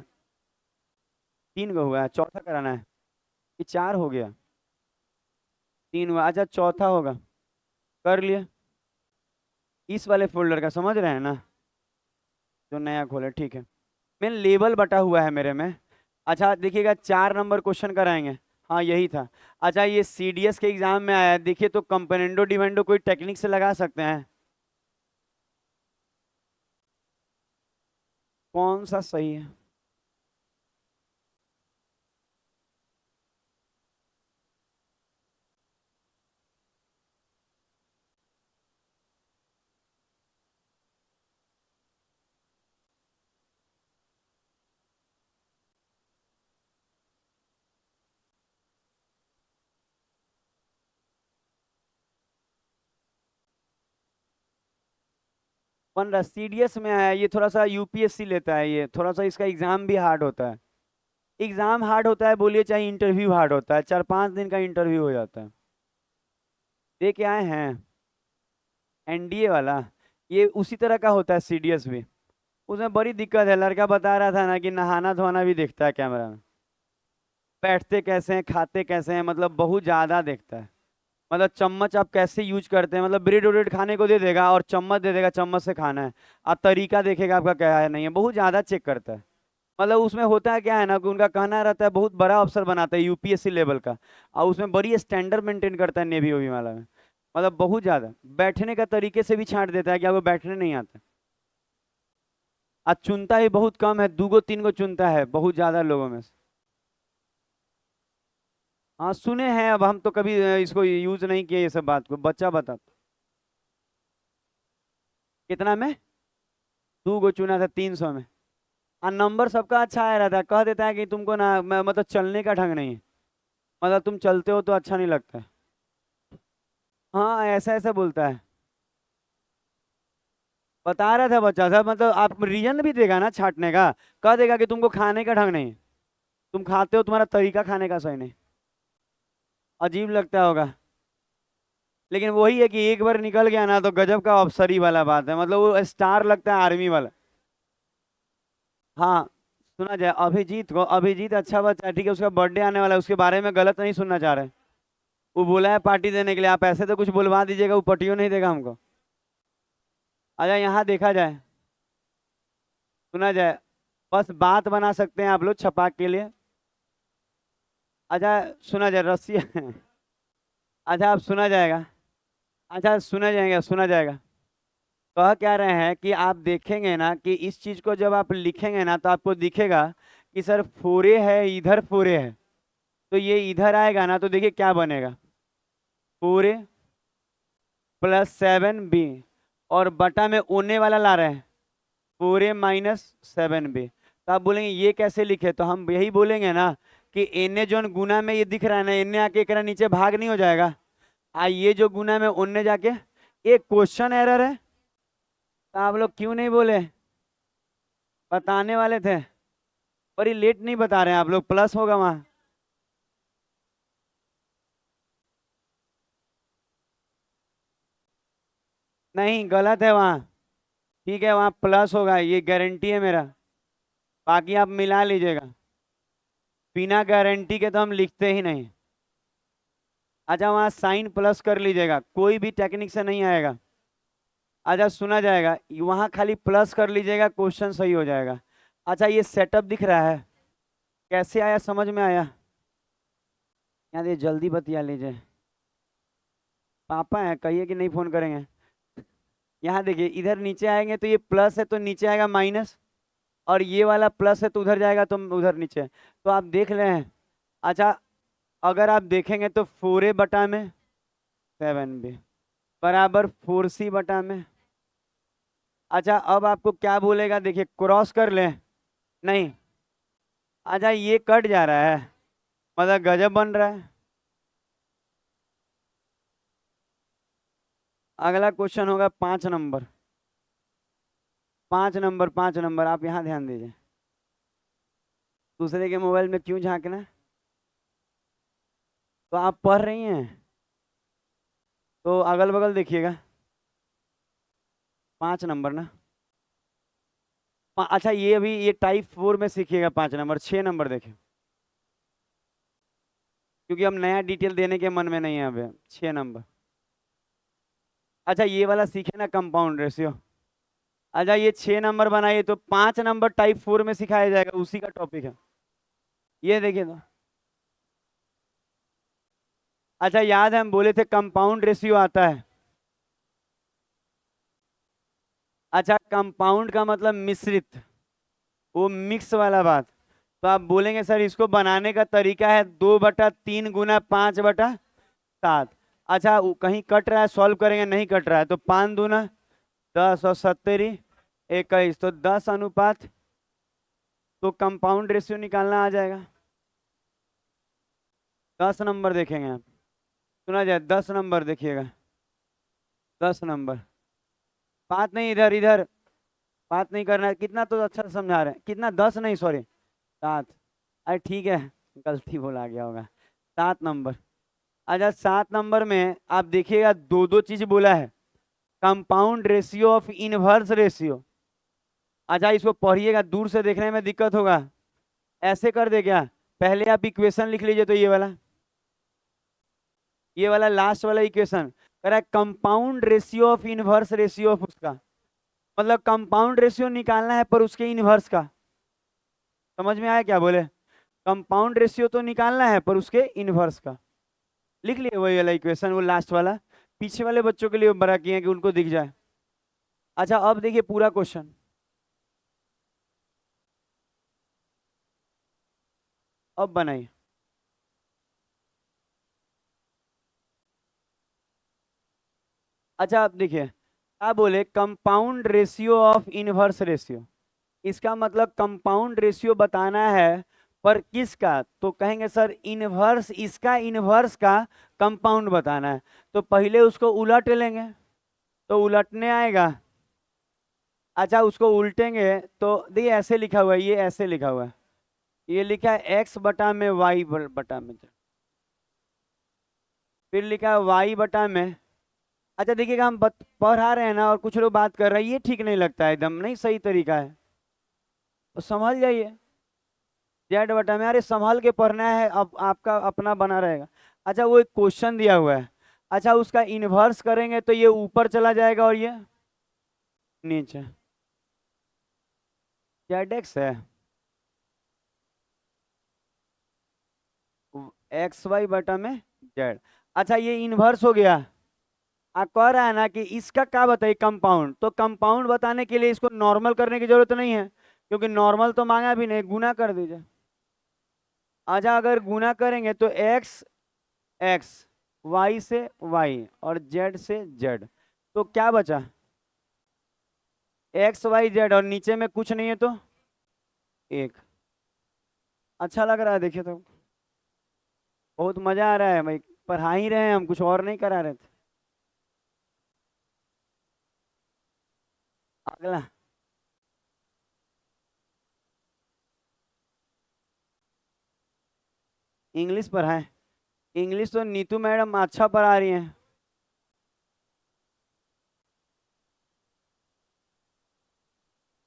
3 गो हुआ है, चौथा कराना है कि 4 हो गया? 3 हुआ, अच्छा चौथा होगा, कर लिए। इस वाले फोल्डर का समझ रहे हैं ना, जो नया खोले, ठीक है। मैं लेबल बटा हुआ है मेरे में। अच्छा देखिएगा, 4 नंबर क्वेश्चन कराएंगे। हाँ यही था। अच्छा ये सीडीएस के एग्जाम में आया है, देखिए तो कंपोनेंडो डिवेंडो कोई टेक्निक से लगा सकते हैं? कौन सा सही है? बन रहा सीडीएस में आया, ये थोड़ा सा यूपीएससी लेता है, ये थोड़ा सा इसका एग्जाम भी हार्ड होता है। एग्जाम हार्ड होता है बोलिए, चाहे इंटरव्यू हार्ड होता है, 4-5 दिन का इंटरव्यू हो जाता है। दे के आए हैं एनडीए वाला, ये उसी तरह का होता है सीडीएस भी। उसमें बड़ी दिक्कत है, लड़का बता रहा था ना कि नहाना धोना भी देखता है कैमरा में, बैठते कैसे हैं, खाते कैसे हैं, मतलब बहुत ज़्यादा देखता है। मतलब चम्मच आप कैसे यूज करते हैं, मतलब ब्रेड व्रेड खाने को दे देगा और चम्मच दे देगा, चम्मच से खाना है, आप तरीका देखेगा आपका क्या है नहीं है, बहुत ज़्यादा चेक करता है। मतलब उसमें होता है क्या है ना कि उनका कहना रहता है बहुत बड़ा अफसर बनाता है यूपीएससी लेवल का, और उसमें बड़ी स्टैंडर्ड मेंटेन करता है नेवी वेवी वाला में। मतलब बहुत ज्यादा। बैठने का तरीके से भी छांट देता है कि आपको बैठने नहीं आता। आज चुनता ही बहुत कम है, 2 3 को चुनता है बहुत ज्यादा लोगों में से। हाँ सुने हैं, अब हम तो कभी इसको यूज नहीं किए ये सब बात को, बच्चा बता। कितना में? 2 को चुना था 300 में। हाँ नंबर सबका अच्छा आ रहा था, कह देता है कि तुमको ना मतलब चलने का ढंग नहीं है, मतलब तुम चलते हो तो अच्छा नहीं लगता है। हाँ ऐसा ऐसा बोलता है। बता रहा था बच्चा था, मतलब आप रीजन भी देगा ना छांटने का, कह देगा कि तुमको खाने का ढंग नहीं है, तुम खाते हो, तुम्हारा तरीका खाने का सही नहीं। अजीब लगता होगा। लेकिन वही है कि एक बार निकल गया ना तो गजब का अफसरी वाला बात है, मतलब वो स्टार लगता है आर्मी वाला। हाँ सुना जाए अभिजीत को, अभिजीत अच्छा बच्चा है ठीक है, उसका बर्थडे आने वाला है, उसके बारे में गलत नहीं सुनना चाह रहे। वो बोला है पार्टी देने के लिए, आप ऐसे तो कुछ बुलवा दीजिएगा, वो पटियो नहीं देगा हमको। अच्छा यहाँ देखा जाए, सुना जाए, बस बात बना सकते हैं आप लोग छपाक के लिए। अच्छा सुना जाए रस्सी अच्छा अब सुना जाएगा। अच्छा सुना जाएगा, सुना जाएगा। कह क्या रहे हैं कि आप देखेंगे ना कि इस चीज को जब आप लिखेंगे ना तो आपको दिखेगा कि सर फोरे है, इधर फोरे है, तो ये इधर आएगा ना तो देखिए क्या बनेगा। फोरे +7b, और बटा में ओने वाला ला रहे हैं, 4a-7b। तो आप बोलेंगे ये कैसे लिखे, तो हम यही बोलेंगे ना कि एने जो गुना में ये दिख रहा है ना, एने आके एकरा नीचे भाग नहीं हो जाएगा, ये जो गुना में ओने जाके, एक क्वेश्चन एरर है। तो आप लोग क्यों नहीं बोले, बताने वाले थे, पर ये लेट नहीं बता रहे हैं आप लोग, प्लस होगा वहां। नहीं गलत है वहां, ठीक है वहां प्लस होगा, ये गारंटी है मेरा, बाकी आप मिला लीजिएगा। बिना गारंटी के तो हम लिखते ही नहीं। अच्छा वहां साइन प्लस कर लीजिएगा, कोई भी टेक्निक से नहीं आएगा। अच्छा सुना जाएगा, वहां खाली प्लस कर लीजिएगा, क्वेश्चन सही हो जाएगा। अच्छा ये सेटअप दिख रहा है, कैसे आया समझ में आया? यहाँ ये जल्दी बतिया लीजिए, पापा है कहिए कि नहीं फोन करेंगे। यहाँ देखिए इधर नीचे आएंगे तो ये प्लस है तो नीचे आएगा माइनस, और ये वाला प्लस है तो उधर जाएगा तो उधर नीचे, तो आप देख रहे हैं। अच्छा अगर आप देखेंगे तो 4a/7b बराबर 4c/में। अच्छा अब आपको क्या बोलेगा, देखिए क्रॉस कर लें, नहीं। अच्छा ये कट जा रहा है, मतलब गजब बन रहा है। अगला क्वेश्चन होगा 5 नंबर, 5 नंबर, 5 नंबर, आप यहाँ ध्यान दीजिए। दूसरे के मोबाइल में क्यों झांकना, तो आप पढ़ रही हैं तो अगल बगल देखिएगा। 5 नंबर ना, अच्छा ये अभी ये टाइप 4 में सीखिएगा, 5 नंबर। 6 नंबर देखें, क्योंकि हम नया डिटेल देने के मन में नहीं है अभी। 6 नंबर, अच्छा ये वाला सीखे ना कंपाउंड रेशियो। अच्छा ये 6 नंबर बनाइए तो 5 नंबर टाइप 4 में सिखाया जाएगा, उसी का टॉपिक है। ये देखिए तो, अच्छा याद है हम बोले थे कंपाउंड रेशियो आता है। अच्छा कंपाउंड का मतलब मिश्रित, वो मिक्स वाला बात। तो आप बोलेंगे सर इसको बनाने का तरीका है 2/3 गुना 5/7। अच्छा कहीं कट रहा है, सॉल्व करेंगे, नहीं कट रहा है तो 5 दूना 10 और 70 21, तो 10 अनुपात, तो कंपाउंड रेशियो निकालना आ जाएगा। 10 नंबर देखेंगे आप, सुना जाए 10 नंबर देखिएगा। 10 नंबर, बात नहीं इधर इधर, बात नहीं करना है, कितना तो अच्छा से समझा रहे हैं, कितना 10 नहीं सॉरी 7। अरे ठीक है, गलती बोला गया होगा। 7 नंबर, अच्छा 7 नंबर में आप देखिएगा दो दो चीज बोला है, compound ratio of inverse ratio. अच्छा इसको पढ़िएगा, दूर से देखने में दिक्कत होगा, ऐसे कर दे क्या, पहले आप इक्वेशन लिख लीजिए, तो ये वाला लास्ट वाला इक्वेशन कह रहा है compound ratio of inverse ratio of उसका, मतलब कंपाउंड रेशियो निकालना है पर उसके इनवर्स का। समझ में आया क्या बोले, कंपाउंड रेशियो तो निकालना है पर उसके इनवर्स का। लिख लिए वही वाला इक्वेशन, वो लास्ट वाला, पीछे वाले बच्चों के लिए बड़ा किए हैं कि उनको दिख जाए। अच्छा अब देखिए पूरा क्वेश्चन। अब बनाइए। अच्छा आप देखिए क्या बोले, compound ratio of inverse ratio. इसका मतलब कंपाउंड रेशियो बताना है, पर किसका? तो कहेंगे सर इनवर्स, इसका इनवर्स का कंपाउंड बताना है। तो पहले उसको उलट लेंगे, तो उलटने आएगा। अच्छा उसको उल्टेंगे तो देखिए ऐसे लिखा हुआ है, ये ऐसे लिखा हुआ है, ये लिखा है एक्स बटा में वाई बटा में, फिर लिखा है वाई बटा में। अच्छा देखिएगा हम पढ़ा रहे हैं ना और कुछ लोग बात कर रहे हैं, ये ठीक नहीं लगता है, एकदम नहीं सही तरीका है, तो संभल जाइए। जेड बटा में, अरे संभाल के पढ़ना है, अब आपका अपना बना रहेगा। अच्छा वो एक क्वेश्चन दिया हुआ है, अच्छा उसका इन्वर्स करेंगे तो ये ऊपर चला जाएगा और ये नीचे। जेड एक्स है, एक्स वाई बटा में जेड। अच्छा ये इन्वर्स हो गया। आप कह रहा है ना कि इसका क्या बताइए कंपाउंड, तो कंपाउंड बताने के लिए इसको नॉर्मल करने की जरूरत नहीं है, क्योंकि नॉर्मल तो मांगा भी नहीं, गुना कर दीजिए। अच्छा अगर गुना करेंगे तो एक्स एक्स, वाई से वाई और जेड से जेड, तो क्या बचा? एक्स वाई जेड, और नीचे में कुछ नहीं है तो एक। अच्छा लग रहा है देखिए तो, बहुत मजा आ रहा है भाई, पढ़ा ही रहे हैं हम, कुछ और नहीं करा रहे थे। अगला इंग्लिश पढ़ाए। इंग्लिश तो नीतू मैडम अच्छा पढ़ा रही हैं।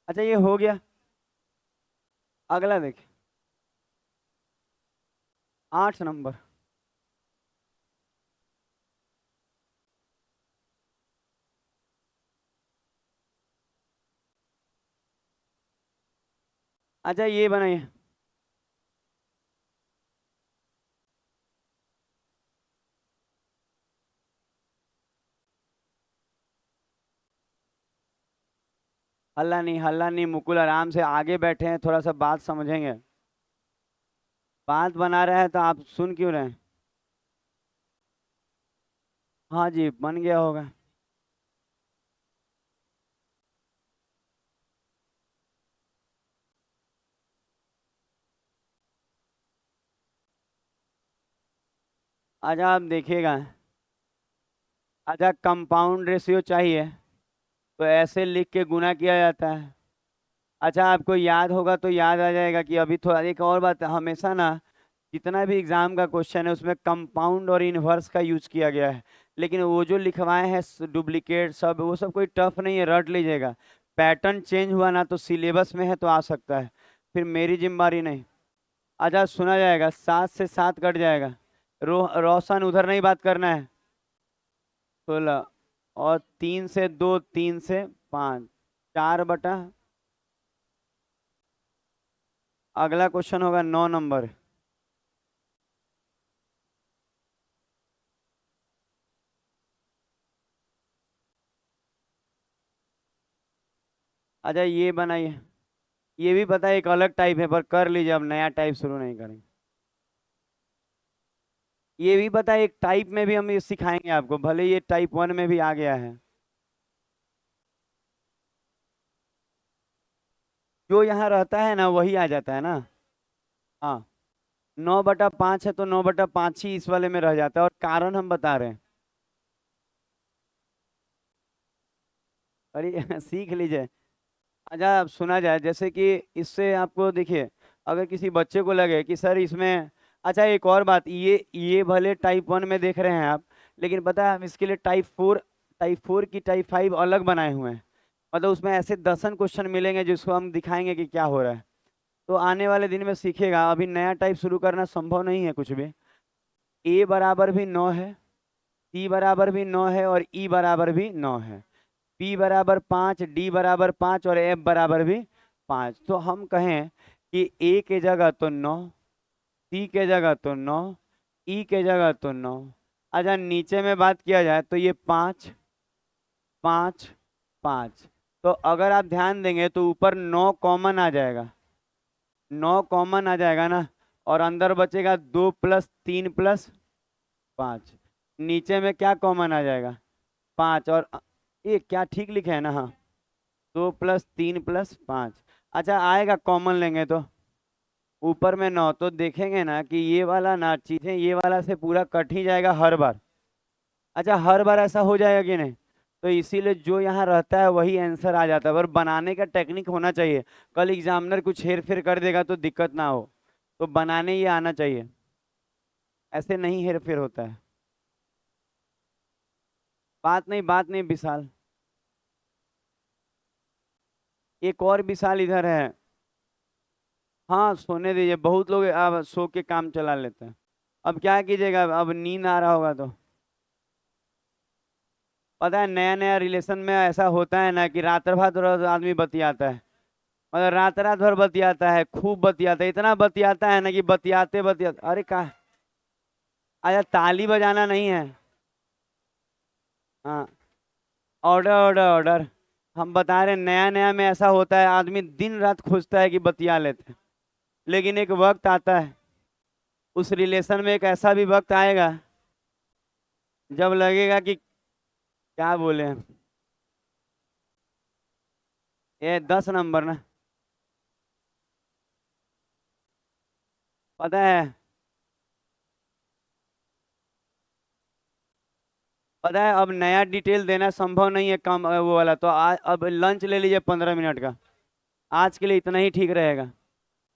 अच्छा ये हो गया। अगला देखिए, 8 नंबर। अच्छा ये बनाइए। हल्ला नहीं मुकुल, आराम से आगे बैठे हैं, थोड़ा सा बात समझेंगे। बात बना रहे हैं तो आप सुन क्यों रहे हैं? हाँ जी बन गया होगा। अच्छा आप देखिएगा। अच्छा कंपाउंड रेशियो चाहिए तो ऐसे लिख के गुना किया जाता है। अच्छा आपको याद होगा तो याद आ जाएगा कि अभी थोड़ा एक और बात, हमेशा ना जितना भी एग्जाम का क्वेश्चन है उसमें कंपाउंड और इनवर्स का यूज किया गया है, लेकिन वो जो लिखवाए हैं डुप्लीकेट सब, वो सब कोई टफ नहीं है, रट लीजिएगा। पैटर्न चेंज हुआ ना तो सिलेबस में है तो आ सकता है, फिर मेरी जिम्मेदारी नहीं। अच्छा सुना जाएगा, 7 से 7 कट जाएगा। रोशन उधर नहीं बात करना है। 16, और 3 से 2, 3 से 5, 4 बटा। अगला क्वेश्चन होगा 9 नंबर। अच्छा ये बनाइए। ये भी पता है एक अलग टाइप है, पर कर लीजिए, अब नया टाइप शुरू नहीं करेंगे। ये भी पता है एक टाइप में भी हम ये सिखाएंगे आपको, भले ये टाइप 1 में भी आ गया है। जो यहाँ रहता है ना वही आ जाता है ना। हाँ 9/5 है तो 9/5 ही इस वाले में रह जाता है, और कारण हम बता रहे हैं। अरे सीख लीजिए। अच्छा अब सुना जाए, जैसे कि इससे आपको देखिए, अगर किसी बच्चे को लगे कि सर इसमें, अच्छा एक और बात, ये भले टाइप 1 में देख रहे हैं आप, लेकिन पता है हम इसके लिए टाइप 4 की टाइप 5 अलग बनाए हुए हैं। मतलब उसमें ऐसे दर्जन क्वेश्चन मिलेंगे जिसको हम दिखाएंगे कि क्या हो रहा है, तो आने वाले दिन में सीखेगा, अभी नया टाइप शुरू करना संभव नहीं है कुछ भी। ए बराबर भी 9 है, सी बराबर भी 9 है, और ई बराबर भी 9 है, पी बराबर 5, डी बराबर 5, और एफ बराबर भी 5। तो हम कहें कि ए के जगह तो 9, सी के जगह तो 9, ई के जगह तो 9, अच्छा नीचे में बात किया जाए तो ये 5 5 5, तो अगर आप ध्यान देंगे तो ऊपर 9 कॉमन आ जाएगा, 9 कॉमन आ जाएगा ना, और अंदर बचेगा 2 + 3 + 5। नीचे में क्या कॉमन आ जाएगा? 5, और ये क्या ठीक लिखे है ना? हाँ, 2 + 3 + 5। अच्छा आएगा कॉमन लेंगे तो ऊपर में 9, तो देखेंगे ना कि ये वाला ना चीजें ये वाला से पूरा कट ही जाएगा हर बार। अच्छा हर बार ऐसा हो जाएगा कि नहीं? तो इसीलिए जो यहाँ रहता है वही आंसर आ जाता है, पर बनाने का टेक्निक होना चाहिए। कल एग्जामिनर कुछ हेर फेर कर देगा तो दिक्कत ना हो, तो बनाने ये आना चाहिए, ऐसे नहीं हेर फेर होता है। बात नहीं विशाल, एक और विशाल इधर है। हाँ सोने दीजिए, बहुत लोग अब सो के काम चला लेते हैं। अब क्या कीजिएगा, अब नींद आ रहा होगा तो पता है नया नया रिलेशन में ऐसा होता है ना कि रात भर आदमी बतियाता है, मतलब रात रात भर बतियाता है, खूब बतियाता है, इतना बतियाता है ना कि बतियाते बतियाते अरे का। अच्छा ताली बजाना नहीं है। हाँ, ऑर्डर ऑर्डर ऑर्डर। हम बता रहे हैं, नया नया में ऐसा होता है, आदमी दिन रात खोजता है कि बतिया लेते हैं, लेकिन एक वक्त आता है, उस रिलेशन में एक ऐसा भी वक्त आएगा जब लगेगा कि क्या बोले हम। ये 10 नंबर ना, पता है, पता है अब नया डिटेल देना संभव नहीं है कम वो वाला, तो अब लंच ले लीजिए 15 मिनट का, आज के लिए इतना ही ठीक रहेगा।